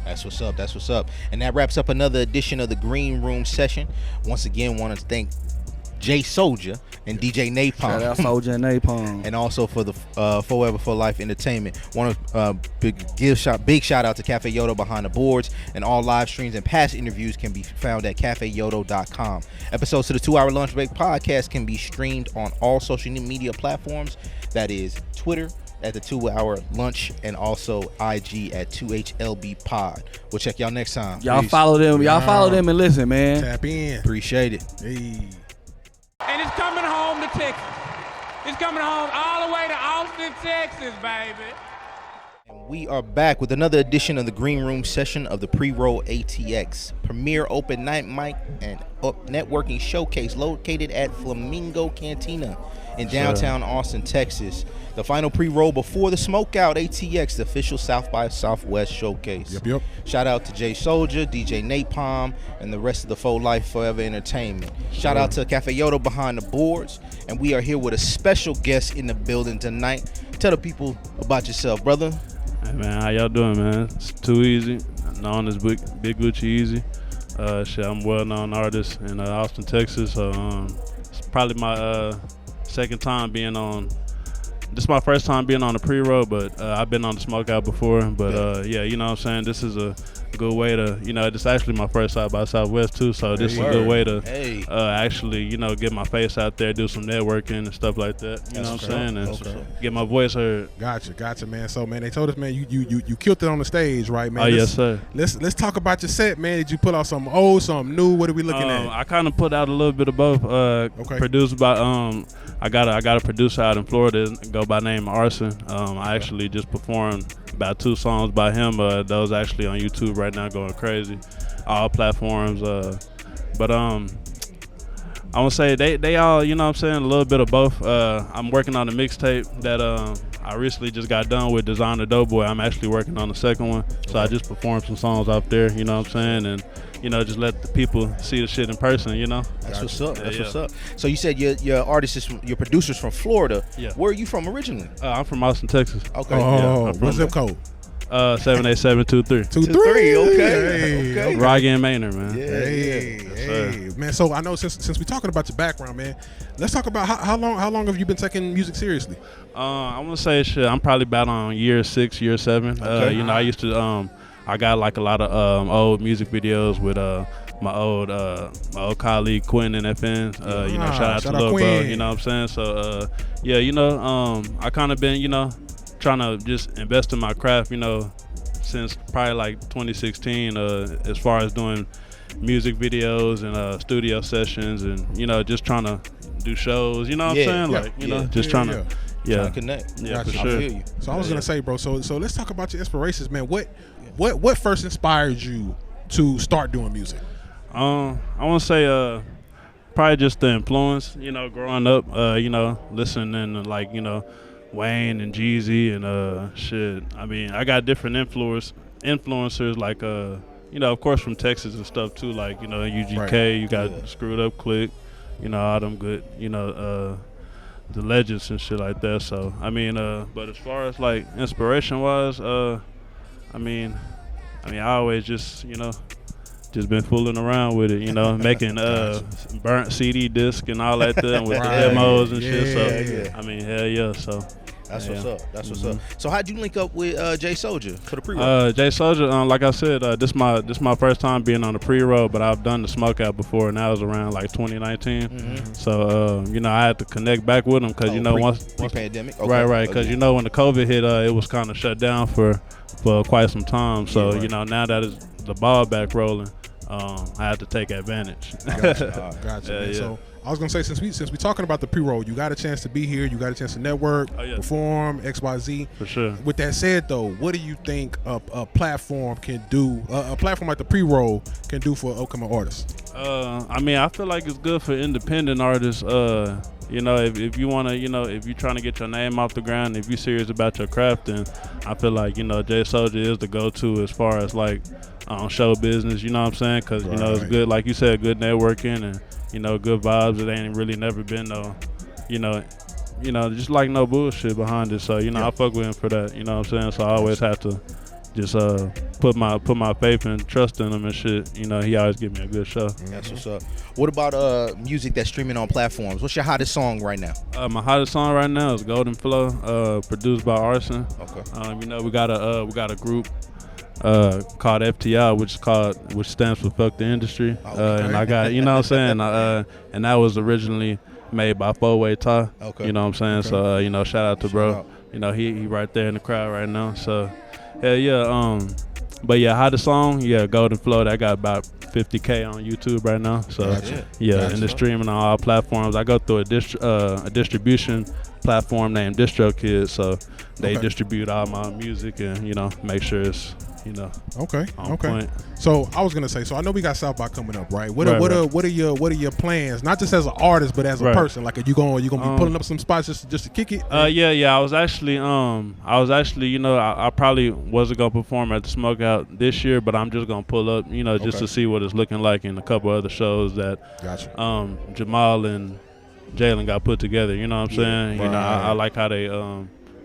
Speaker 4: That's what's up. That's what's up. And that wraps up another edition of the Green Room Session. Once again, want to thank Jay Soldier and DJ Napalm.
Speaker 7: Shout out Soldier and Napalm.
Speaker 4: And also for the Forever for Life Entertainment. Want to big shout out to Cafe Yodo behind the boards. And all live streams and past interviews can be found at cafeyodo.com. Episodes to the 2-Hour Lunch Break podcast can be streamed on all social media platforms. That is Twitter at the 2-Hour Lunch, and also IG at 2HLB Pod. We'll check y'all next time.
Speaker 7: Y'all
Speaker 4: Peace.
Speaker 7: follow them. Y'all follow them and listen, man.
Speaker 3: Tap in.
Speaker 4: Appreciate it.
Speaker 3: Hey.
Speaker 2: And it's coming home to Texas. It's coming home all the way to Austin, Texas, baby.
Speaker 4: We are back with another edition of the Green Room session of the Pre-Roll ATX Premier Open Night Mic and Networking Showcase located at Flamingo Cantina in downtown Austin, Texas. The final pre-roll before the Smokeout ATX, the official South by Southwest showcase.
Speaker 3: Yep.
Speaker 4: Shout out to Jay Soldier, DJ Napalm, and the rest of the Faux Life Forever Entertainment. Shout out to Cafe Yodo behind the boards. And we are here with a special guest in the building tonight. Tell the people about yourself, brother.
Speaker 8: Hey man, how y'all doing, man? It's Too Easy, known as Big Gucci Easy. I'm a well-known artist in Austin, Texas. It's probably my second time being on. This is my first time being on the pre-roll, but I've been on the Smokeout before. But yeah, you know what I'm saying? This is a good way to, this is actually my first South by Southwest too, so this is a good way to actually, get my face out there, do some networking and stuff like that. You know what I'm saying? And get my voice heard.
Speaker 3: Gotcha, man. So, man, they told us, man, you killed it on the stage, right, man?
Speaker 8: Yes, sir.
Speaker 3: Let's talk about your set, man. Did you put out something old, something new? What are we looking at?
Speaker 8: I kind of put out a little bit of both. Produced by I got a producer out in Florida, go by name Arson. I actually just performed about 2 songs by him. Those actually on YouTube right now, going crazy, all platforms. But I want to say they all, you know what I'm saying, a little bit of both. I'm working on a mixtape that I recently just got done with Designer Doughboy. I'm actually working on the second one, so I just performed some songs out there, you know what I'm saying, and just let the people see the shit in person,
Speaker 4: That's what's up. What's up. So you said your artist is your producer's from Florida.
Speaker 8: Yeah.
Speaker 4: Where are you from originally?
Speaker 8: I'm from Austin, Texas.
Speaker 4: Okay.
Speaker 3: What's zip code?
Speaker 8: 78723.
Speaker 3: 23.
Speaker 4: Okay.
Speaker 8: Roggen Manor, man.
Speaker 3: Hey, man. So I know since we're talking about your background, man, let's talk about how long have you been taking music seriously?
Speaker 8: I want to say shit. I'm probably about on year 6, year 7.
Speaker 3: Okay.
Speaker 8: I used to I got like a lot of old music videos with my old colleague Quinn in FN. Shout out to Lil Bro. You know what I'm saying? So I kind of been trying to just invest in my craft, since probably like 2016, as far as doing music videos and studio sessions and, just trying to do shows, you know what I'm saying? Trying to
Speaker 4: connect.
Speaker 8: Yeah,
Speaker 3: gotcha.
Speaker 8: for sure.
Speaker 3: So I was gonna say, bro, so let's talk about your inspirations, man. What first inspired you to start doing music?
Speaker 8: I want to say probably just the influence, growing up, listening to like, Wayne and Jeezy and shit. I mean, I got different influencers like of course from Texas and stuff too, like UGK, you got Screwed Up Click, all them good, the legends and shit like that. So I mean, but as far as like inspiration wise, I mean, I always just been fooling around with it, making burnt CD disc and all that there with the demos and shit. So I mean, hell yeah. So
Speaker 4: that's what's up. That's what's up. So how'd you link up with Jay Soldier for the pre-roll?
Speaker 8: Jay Soldier, like I said, this my first time being on the pre-roll, but I've done the Smokeout before, and that was around like 2019. Mm-hmm. So I had to connect back with him because once
Speaker 4: pre-pandemic,
Speaker 8: right, because when the COVID hit, it was kind of shut down for quite some time. So now that it's the ball back rolling, I had to take advantage.
Speaker 3: Gotcha. Man. So I was gonna say, since we talking about the pre-roll, you got a chance to be here, you got a chance to network, perform, XYZ.
Speaker 8: For sure.
Speaker 3: With that said, though, what do you think a platform can do? A platform like the pre-roll can do for upcoming artists?
Speaker 8: I feel like it's good for independent artists. If you want to, if you're trying to get your name off the ground, if you're serious about your craft, then I feel like Jay Soldier is the go-to as far as like show business. You know what I'm saying? Because it's good, like you said, good networking and good vibes. It ain't really never been no, just like no bullshit behind it. So I fuck with him for that. You know what I'm saying? So I always have to just put my faith and trust in him and shit. He always give me a good show.
Speaker 4: That's what's up. What about music that's streaming on platforms? What's your hottest song right now?
Speaker 8: My hottest song right now is Golden Flow, produced by Arson.
Speaker 4: Okay.
Speaker 8: We got a group called FTI, which stands for Fuck the Industry. And I got, what I'm saying, and that was originally made by 4-Way Ty.
Speaker 4: Okay.
Speaker 8: You know what I'm saying? So shout out to bro. He right there in the crowd right now. So hell yeah. But yeah, hottest song, Golden Flow. That got about 50K on YouTube right now. So
Speaker 3: Gotcha.
Speaker 8: and the streaming on all platforms. I go through a distribution platform named DistroKid, so they distribute all my music and make sure it's on point.
Speaker 3: So I was gonna say, so I know we got South by coming up, right? What are your plans? Not just as an artist, but as a person. Like, are you gonna be pulling up some spots just to kick it?
Speaker 8: Yeah. I was actually I probably wasn't gonna perform at the Smokeout this year, but I'm just gonna pull up, just to see what it's looking like in a couple other shows that Jamal and Jalen got put together. You know what I'm saying? I like how they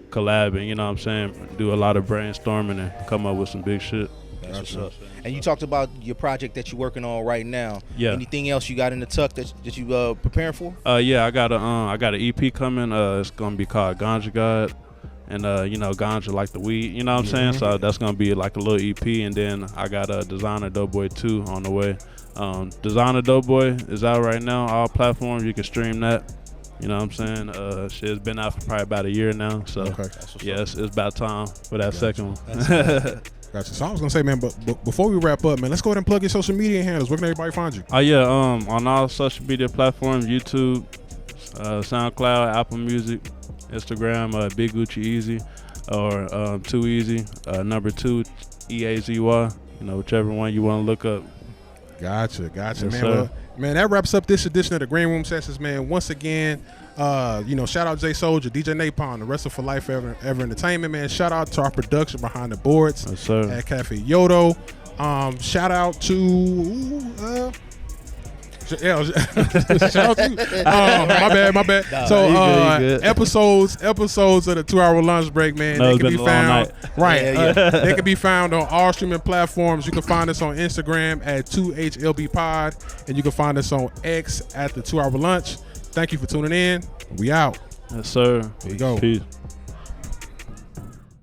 Speaker 8: collab and do a lot of brainstorming and come up with some big shit.
Speaker 4: That's what's up. And you talked about your project that you're working on right now. Yeah. Anything else you got in the tuck that you preparing for?
Speaker 8: Yeah, I got an EP coming. It's gonna be called Ganja God, and ganja like the weed. You know what I'm saying? So that's gonna be like a little EP, and then I got a Designer Doughboy 2 on the way. Designer Doughboy is out right now, all platforms. You can stream that. You know what I'm saying? Shit's been out for probably about a year now. So it's about time for that second one.
Speaker 3: Gotcha. So I was gonna say, man, but before we wrap up, man, let's go ahead and plug your social media handles. Where can everybody find you?
Speaker 8: On all social media platforms: YouTube, SoundCloud, Apple Music, Instagram, Big Gucci Easy, or Too Easy, number 2 EAZY. Whichever one you want to look up.
Speaker 3: Gotcha,
Speaker 8: Yes,
Speaker 3: man.
Speaker 8: sir.
Speaker 3: Well, man, that wraps up this edition of the Green Room Sessions, man. Once again, shout out Jay Soldier, DJ Napalm, the rest of For Life Ever Entertainment, man. Shout out to our production behind the boards at Cafe Yodo. Shout out to shout out to you. My bad.
Speaker 8: Nah,
Speaker 3: so
Speaker 8: you good.
Speaker 3: episodes of the 2-hour lunch break, man. They can be found they can be found on all streaming platforms. You can find us on Instagram at 2HLBpod, and you can find us on X at the 2-hour lunch. Thank you for tuning in. We out.
Speaker 8: Yes, sir.
Speaker 3: Here we go.
Speaker 8: Peace.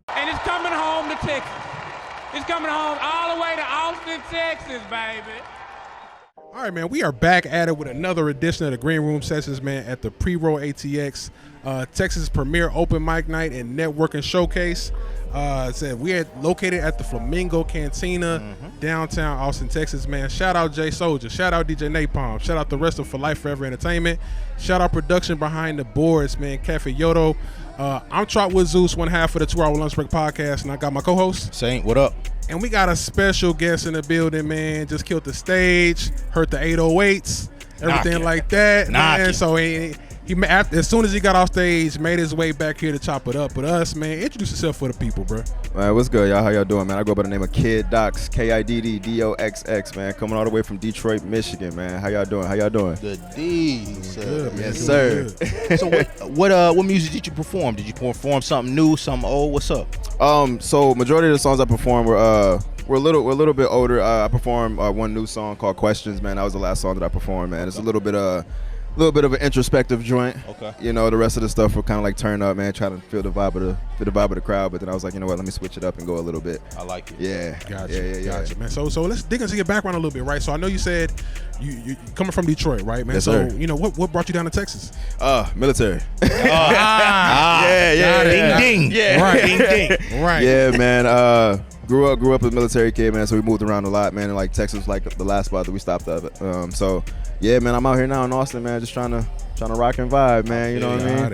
Speaker 2: And it's coming home to Texas. It's coming home all the way to Austin, Texas, baby.
Speaker 3: All right, man, we are back at it with another edition of the Green Room Sessions, man, at the Pre-Roll ATX, Texas' premier open mic night and networking showcase. We are located at the Flamingo Cantina, downtown Austin, Texas, man. Shout out Jay Soldier. Shout out DJ Napalm. Shout out the rest of For Life Forever Entertainment. Shout out production behind the boards, man, Cafe Yodo. I'm Trotwood Zeus, one half of the 2-hour lunch break podcast, and I got my co-host.
Speaker 4: Saint, what up?
Speaker 3: And we got a special guest in the building, man. Just killed the stage, hurt the 808s, everything like that, man. So he as soon as he got off stage, made his way back here to chop it up with us, man. Introduce yourself for the people, bro.
Speaker 9: Man, what's good, y'all? How y'all doing, man? I go by the name of Kid Doxx, KIDDDOXX, man. Coming all the way from Detroit, Michigan, man. How y'all doing?
Speaker 4: Good D,
Speaker 3: good, man.
Speaker 4: Yes, sir. So what music did you perform? Did you perform something new, something old? What's up?
Speaker 9: So majority of the songs I performed were a little bit older. I performed one new song called Questions, man. That was the last song that I performed, man. It's a little bit of an introspective joint. Okay. The rest of the stuff were kind of like turn up, man, trying to feel the vibe of the crowd. But then I was like, you know what, let me switch it up and go a little bit.
Speaker 4: I like it.
Speaker 9: Yeah.
Speaker 3: Gotcha, man. So let's dig into your background a little bit, right? So I know you said you coming from Detroit, right, man?
Speaker 9: Yes,
Speaker 3: so
Speaker 9: sir.
Speaker 3: What brought you down to Texas?
Speaker 9: Military.
Speaker 4: Ding. Yeah.
Speaker 3: Right.
Speaker 4: Ding ding.
Speaker 3: Right.
Speaker 9: Yeah, man. Grew up a military kid, man. So we moved around a lot, man. And like Texas was like the last spot that we stopped at. So yeah, man, I'm out here now in Austin, man, just trying to rock and vibe, man. You know what I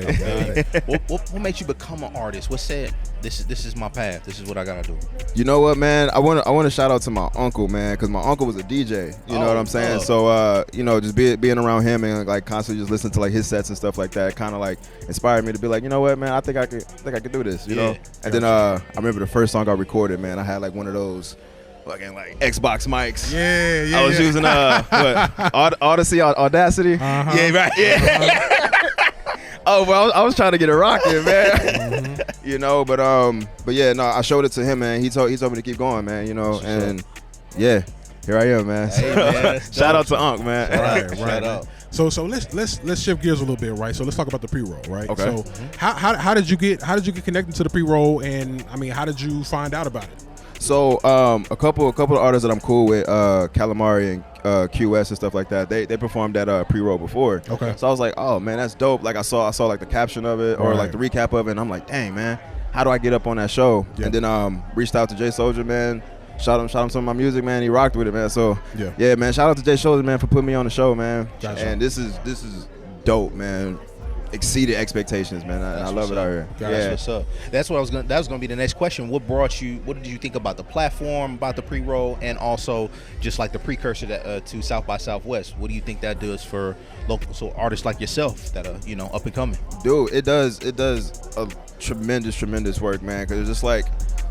Speaker 9: mean?
Speaker 4: What makes you become an artist? What said this is my path? This is what I gotta do.
Speaker 9: You know what, man? I want to shout out to my uncle, man, because my uncle was a DJ. You know what I'm saying? So just being around him and like constantly just listening to like his sets and stuff like that, kind of like inspired me to be like, you know what, man? I think I could do this. You know? And then I remember the first song I recorded, man. I had like one of those fucking like Xbox mics.
Speaker 3: Yeah.
Speaker 9: I was using Odyssey, Audacity.
Speaker 4: Yeah, right. Yeah.
Speaker 9: Oh, well, I was trying to get it rocking, man. But yeah, no, I showed it to him, man. He told me to keep going, man. And yeah, here I am, man.
Speaker 4: Hey, man,
Speaker 9: shout out to Unc, man.
Speaker 3: Right. Shout out. So let's shift gears a little bit, right? So let's talk about the pre-roll, right?
Speaker 9: Okay.
Speaker 3: So how did you get connected to the pre-roll, and I mean, how did you find out about it?
Speaker 9: So a couple of artists that I'm cool with, Calamari and QS and stuff like that, they performed at pre-roll before.
Speaker 3: Okay.
Speaker 9: So I was like, oh man, that's dope. Like I saw like the caption of it or like the recap of it, and I'm like, dang man, how do I get up on that show? Yeah. And then reached out to Jay Soldier, man. shot him some of my music, man. He rocked with it, man. So yeah, man. Shout out to Jay Shoulder, man, for putting me on the show, man.
Speaker 3: Gotcha.
Speaker 9: And this is dope, man. Exceeded expectations, man. I love it out here.
Speaker 4: That's what's up. That's what I was gonna. That was gonna be the next question. What did you think about the platform, about the pre-roll, and also just like the precursor to South by Southwest? What do you think that does for local artists like yourself that are up and coming?
Speaker 9: Dude, it does a tremendous work, man. Because it's just like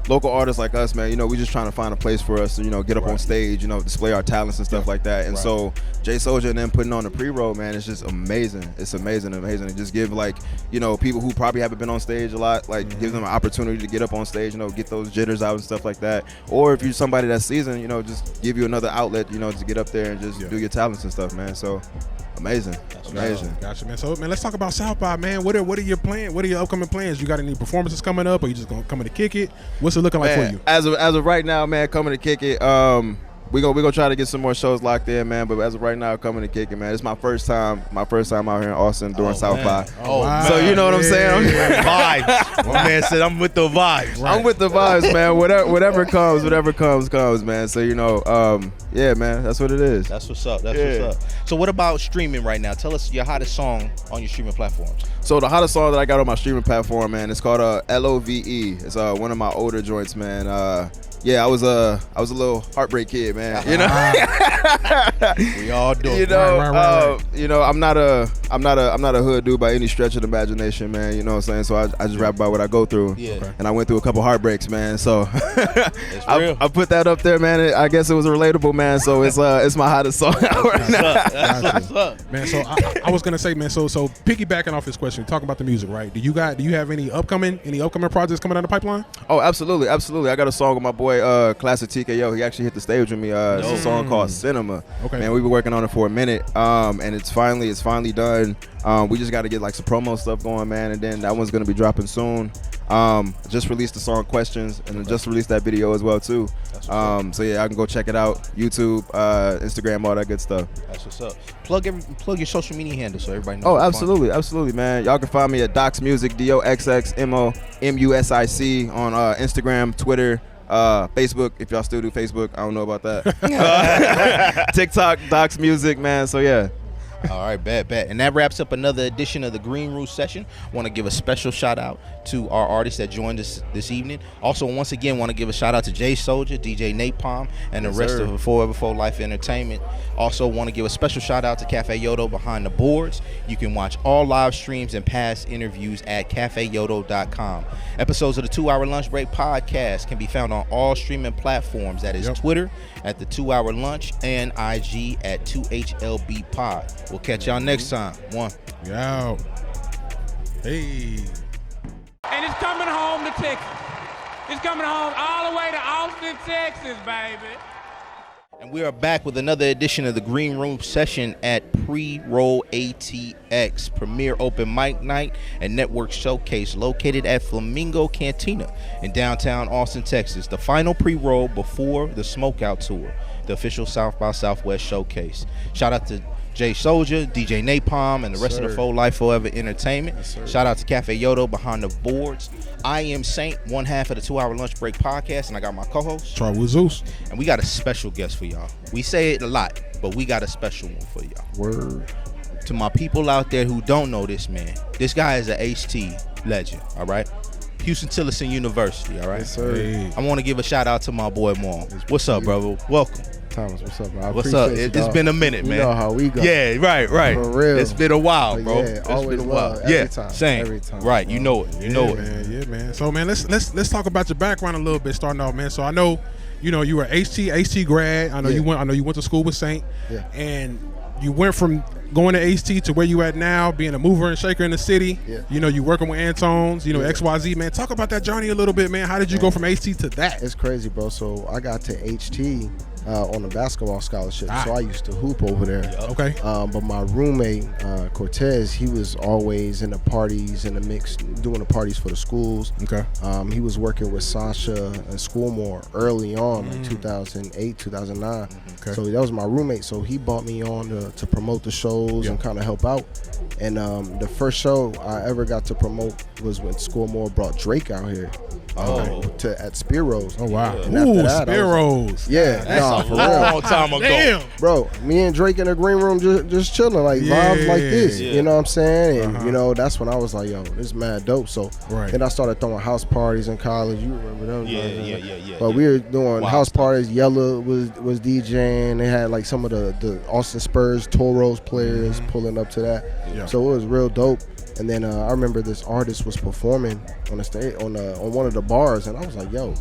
Speaker 9: local artists like us, man. We just trying to find a place for us to get up on stage, display our talents and stuff like that. And so Jay Soulja and them putting on the pre-roll, man, it's just amazing. It's amazing. It just give people who probably haven't been on stage a lot, give them an opportunity to get up on stage, get those jitters out and stuff like that. Or if you're somebody that's seasoned, just give you another outlet, to get up there and just do your talents and stuff, man. So amazing.
Speaker 3: Gotcha, man. So, man, let's talk about South by, man. What are your plans? What are your upcoming plans? You got any performances coming up, or you just gonna come in to kick it? What's it looking like for you?
Speaker 9: As of right now, man, coming to kick it. We gonna try to get some more shows locked in, man. But as of right now, coming to kick it, man. It's my first time out here in Austin doing South by.
Speaker 4: Wow.
Speaker 9: So you know what I'm saying?
Speaker 4: Vibes. My man said I'm with the vibes.
Speaker 9: Right. I'm with the vibes, man. Whatever comes, man. So yeah, man. That's what it is.
Speaker 4: That's what's up. What's up. So what about streaming right now? Tell us your hottest song on your streaming platforms.
Speaker 9: So the hottest song that I got on my streaming platform, man, it's called LOVE. It's one of my older joints, man. I was a little heartbreak kid, man.
Speaker 4: We all do.
Speaker 3: Right.
Speaker 9: I'm not a hood dude by any stretch of the imagination, man. You know what I'm saying? So I just rap about what I go through.
Speaker 4: Yeah. Okay.
Speaker 9: And I went through a couple heartbreaks, man. So
Speaker 4: I
Speaker 9: put that up there, man. I guess it was relatable, man. So it's my hottest song out right now.
Speaker 4: That's what's up.
Speaker 3: Man, so I was gonna say, man, so piggybacking off his question, talking about the music, right? Do you have any upcoming projects coming down the pipeline?
Speaker 9: Oh, absolutely. I got a song with my boy Classic TKO. He actually hit the stage with me. It's a song called Cinema.
Speaker 3: Okay.
Speaker 9: Man, we've been working on it for a minute. And it's finally done. We just got to get some promo stuff going, man, and then that one's gonna be dropping soon. Just released the song Questions, and just released that video as well too. So yeah, I can go check it out. YouTube, Instagram, all that good stuff.
Speaker 4: That's what's up. Plug your social media handle so everybody knows.
Speaker 9: Oh, absolutely, man. Y'all can find me at doxx.music, DOXXMOMUSIC on Instagram, Twitter, Facebook, if y'all still do Facebook. I don't know about that. TikTok, doxx.music, man. So yeah.
Speaker 4: All right, bet. And that wraps up another edition of the Green Room Session. Want to give a special shout out to our artists that joined us this evening. Also, once again, want to give a shout out to Jay Soulja, DJ Napalm, and the rest of Forever For Life Entertainment. Also, want to give a special shout out to Cafe Yodo behind the boards. You can watch all live streams and past interviews at cafeyodo.com. Episodes of the 2 Hour Lunch Break podcast can be found on all streaming platforms. That is Twitter at the 2 Hour Lunch and IG at 2HLB Pod. We'll catch y'all next time. One.
Speaker 3: Yo. Hey.
Speaker 2: And it's coming home to Texas. It's coming home all the way to Austin, Texas, baby.
Speaker 4: And we are back with another edition of the Green Room Session at Pre-Roll ATX, Premier Open Mic Night and Network Showcase, located at Flamingo Cantina in downtown Austin, Texas. The final pre-roll before the Smokeout Tour, the official South by Southwest showcase. Shout out to Jay Soulja, DJ Napalm, and the rest of the Full Life Forever Entertainment. Shout out to Cafe Yodo behind the boards. I am Saint, one half of the 2 Hour Lunch Break podcast, and I got my co-host
Speaker 3: Charles Zeus.
Speaker 4: And we got a special guest for y'all. We say it a lot, but we got a special one for y'all.
Speaker 9: Word.
Speaker 4: To my people out there who don't know this man, this guy is an HT legend, all right? Houston-Tillotson University, all right?
Speaker 9: Yes, sir.
Speaker 3: Hey.
Speaker 4: I want to give a shout out to my boy Maul. What's up, brother? Welcome.
Speaker 10: Thomas, what's up, bro?
Speaker 4: What's up? It's been a minute, man.
Speaker 10: You know how we go.
Speaker 4: Yeah, right.
Speaker 10: For real.
Speaker 4: It's been a while, bro.
Speaker 10: Yeah,
Speaker 4: it's
Speaker 10: always
Speaker 4: been a while.
Speaker 10: love. Every time.
Speaker 4: Same.
Speaker 10: Every time.
Speaker 4: Right,
Speaker 10: bro.
Speaker 4: you know it. You know it.
Speaker 3: Yeah, man. So, man, let's talk about your background a little bit, starting off, man. So I know, you were HT grad. I know you went to school with Saint.
Speaker 10: Yeah.
Speaker 3: And you went from going to HT to where you at now, being a mover and shaker in the city.
Speaker 10: Yeah.
Speaker 3: You working with Antones, XYZ, man. Talk about that journey a little bit, man. How did you go from HT to that?
Speaker 10: It's crazy, bro. So I got to HT on a basketball scholarship, so I used to hoop over there.
Speaker 3: Okay.
Speaker 10: But my roommate, Cortez, he was always in the parties, in the mix, doing the parties for the schools.
Speaker 3: Okay.
Speaker 10: He was working with Sasha and Schoolmore early on, like 2008, 2009.
Speaker 3: Okay.
Speaker 10: So that was my roommate. So he brought me on to promote the shows and kind of help out. And the first show I ever got to promote was when Schoolmore brought Drake out here. at Spiro's.
Speaker 3: Oh wow!
Speaker 10: And
Speaker 3: Ooh,
Speaker 10: after that,
Speaker 3: Spiro's.
Speaker 10: Yeah,
Speaker 4: That's
Speaker 10: for
Speaker 4: a
Speaker 10: real.
Speaker 4: long time ago.
Speaker 3: Damn.
Speaker 10: Bro, me and Drake in the green room just chilling, like vibes like this. You know what I'm saying? And you know, that's when I was like, yo, this is mad dope. So then I started throwing house parties in college. You remember those?
Speaker 4: Yeah.
Speaker 10: But we were doing house parties. Yella was DJing. They had like some of the Austin Spurs Toros players pulling up to that. So it was real dope. And then I remember this artist was performing on the stage on one of the bars, and I was like, yo,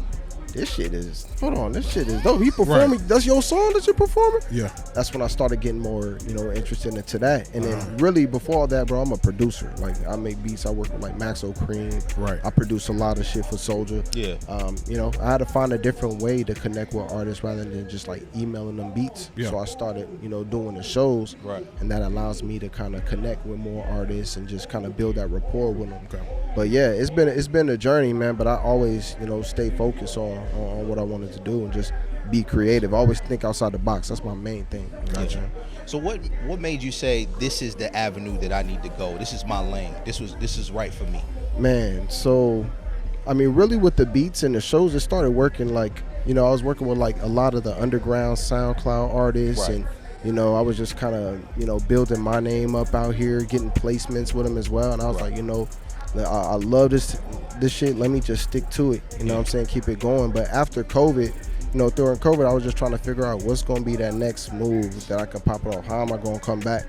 Speaker 10: this shit is dope. He performing, that's your song that you're performing? Yeah. That's when I started getting more, interested into that. And then really before all that, bro, I'm a producer. Like I make beats, I work with like Maxo Cream. Right. I produce a lot of shit for Soulja. Yeah. I had to find a different way to connect with artists rather than just like emailing them beats. Yeah. So I started, doing the shows. Right. And that allows me to kind of connect with more artists and just kind of build that rapport with them. Okay. But yeah, it's been a journey, man, but I always, stay focused on what I wanted to do and just be creative. I always think outside the box. That's my main thing. Gotcha.
Speaker 4: So what made you say this is the avenue that I need to go? This is my lane. This is right for me. Man,
Speaker 10: so I mean, really with the beats and the shows, it started working like, I was working with like a lot of the underground SoundCloud artists and I was just kind of, building my name up out here, getting placements with them as well. And I was like, I love this shit. Let me just stick to it. You know what I'm saying? Keep it going. But after COVID, during COVID, I was just trying to figure out what's going to be that next move that I can pop it off. How am I going to come back?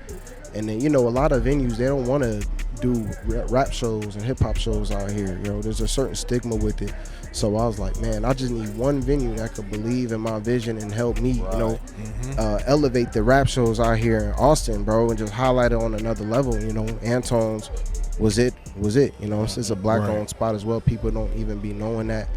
Speaker 10: And then, a lot of venues, they don't want to do rap shows and hip hop shows out here. There's a certain stigma with it. So I was like, man, I just need one venue that could believe in my vision and help me, elevate the rap shows out here in Austin, bro, and just highlight it on another level. Anton's was it. It's a black-owned spot as well. People don't even be knowing that.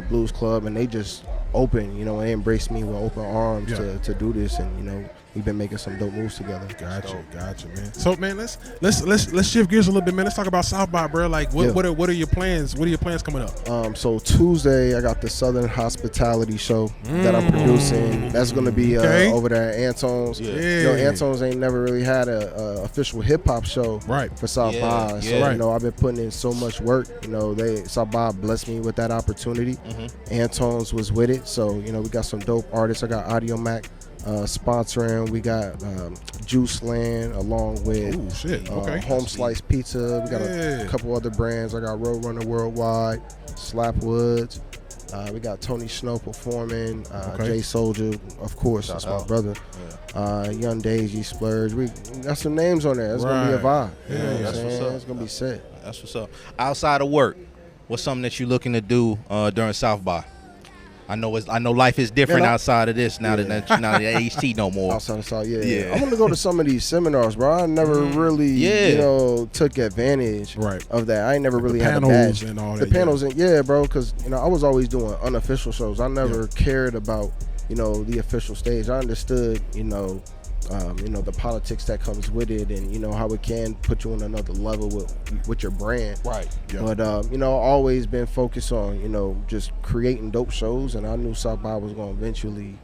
Speaker 10: Blues Club, and they just open, they embraced me with open arms to do this, and we've been making some dope moves together.
Speaker 3: Gotcha, man. So, man, let's shift gears a little bit, man. Let's talk about South by, bro. Like, what are your plans? What are your plans coming up?
Speaker 10: So Tuesday, I got the Southern Hospitality show that I'm producing. That's gonna be over there at Anton's. Anton's ain't never really had a official hip hop show for South by. So I've been putting in so much work. South by blessed me with that opportunity. Anton's was with it, so we got some dope artists. I got Audio Mac sponsoring. We got Juice Land along with Home Slice Pizza. We got a couple other brands. I got Roadrunner Worldwide, Slap Woods. We got Tony Snow performing. Jay Soulja, of course, that's my brother. Young Daisy, Splurge. We got some names on there. It's gonna be a vibe. That's what's up. It's gonna be sick.
Speaker 4: That's what's up. Outside of work, what's something that you're looking to do during South by? I know life is different outside of this now that HT no more.
Speaker 10: Outside of South, I want to go to some of these seminars, bro. I never really, took advantage of that. I ain't never really had a badge.
Speaker 3: And all
Speaker 10: the panels, bro, because I was always doing unofficial shows. I never cared about the official stage. I understood the politics that comes with it, and how it can put you on another level with your brand. But I've always been focused on just creating dope shows, and I knew South by was going to eventually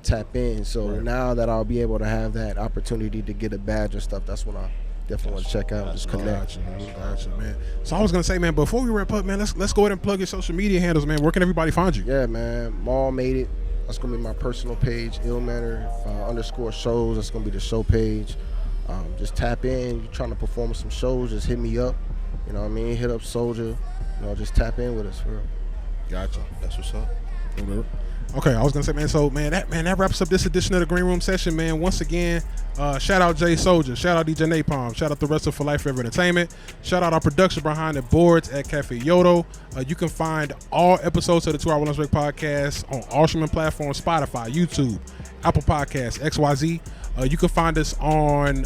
Speaker 10: tap in. So now that I'll be able to have that opportunity to get a badge and stuff, that's when I definitely want to check out and just connect.
Speaker 3: Gotcha, man. So I was gonna say, man, before we wrap up, man, let's go ahead and plug your social media handles, man. Where can everybody find you?
Speaker 10: Yeah, man, malmadeit. That's going to be my personal page, illmanner _shows. That's going to be the show page. Just tap in. You're trying to perform some shows, just hit me up. You know what I mean? Hit up Soulja. Just tap in with us, for real.
Speaker 3: Gotcha.
Speaker 4: That's what's up.
Speaker 3: Okay, I was gonna say, man. So, that wraps up this edition of the Green Room Session, man. Once again, shout out Jay Soulja, shout out DJ Napalm, shout out the rest of For Life Forever Entertainment, shout out our production behind the boards at Cafe Yodo. You can find all episodes of the 2 Hour Lunch Break podcast on all streaming platforms: Spotify, YouTube, Apple Podcasts, XYZ. You can find us on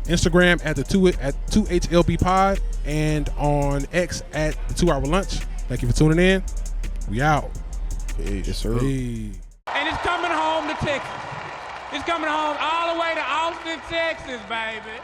Speaker 3: Instagram at 2HLB Pod and on X at the 2 Hour Lunch. Thank you for tuning in. We out.
Speaker 10: Yes, sir.
Speaker 2: And it's coming home to Texas. It's coming home all the way to Austin, Texas, baby.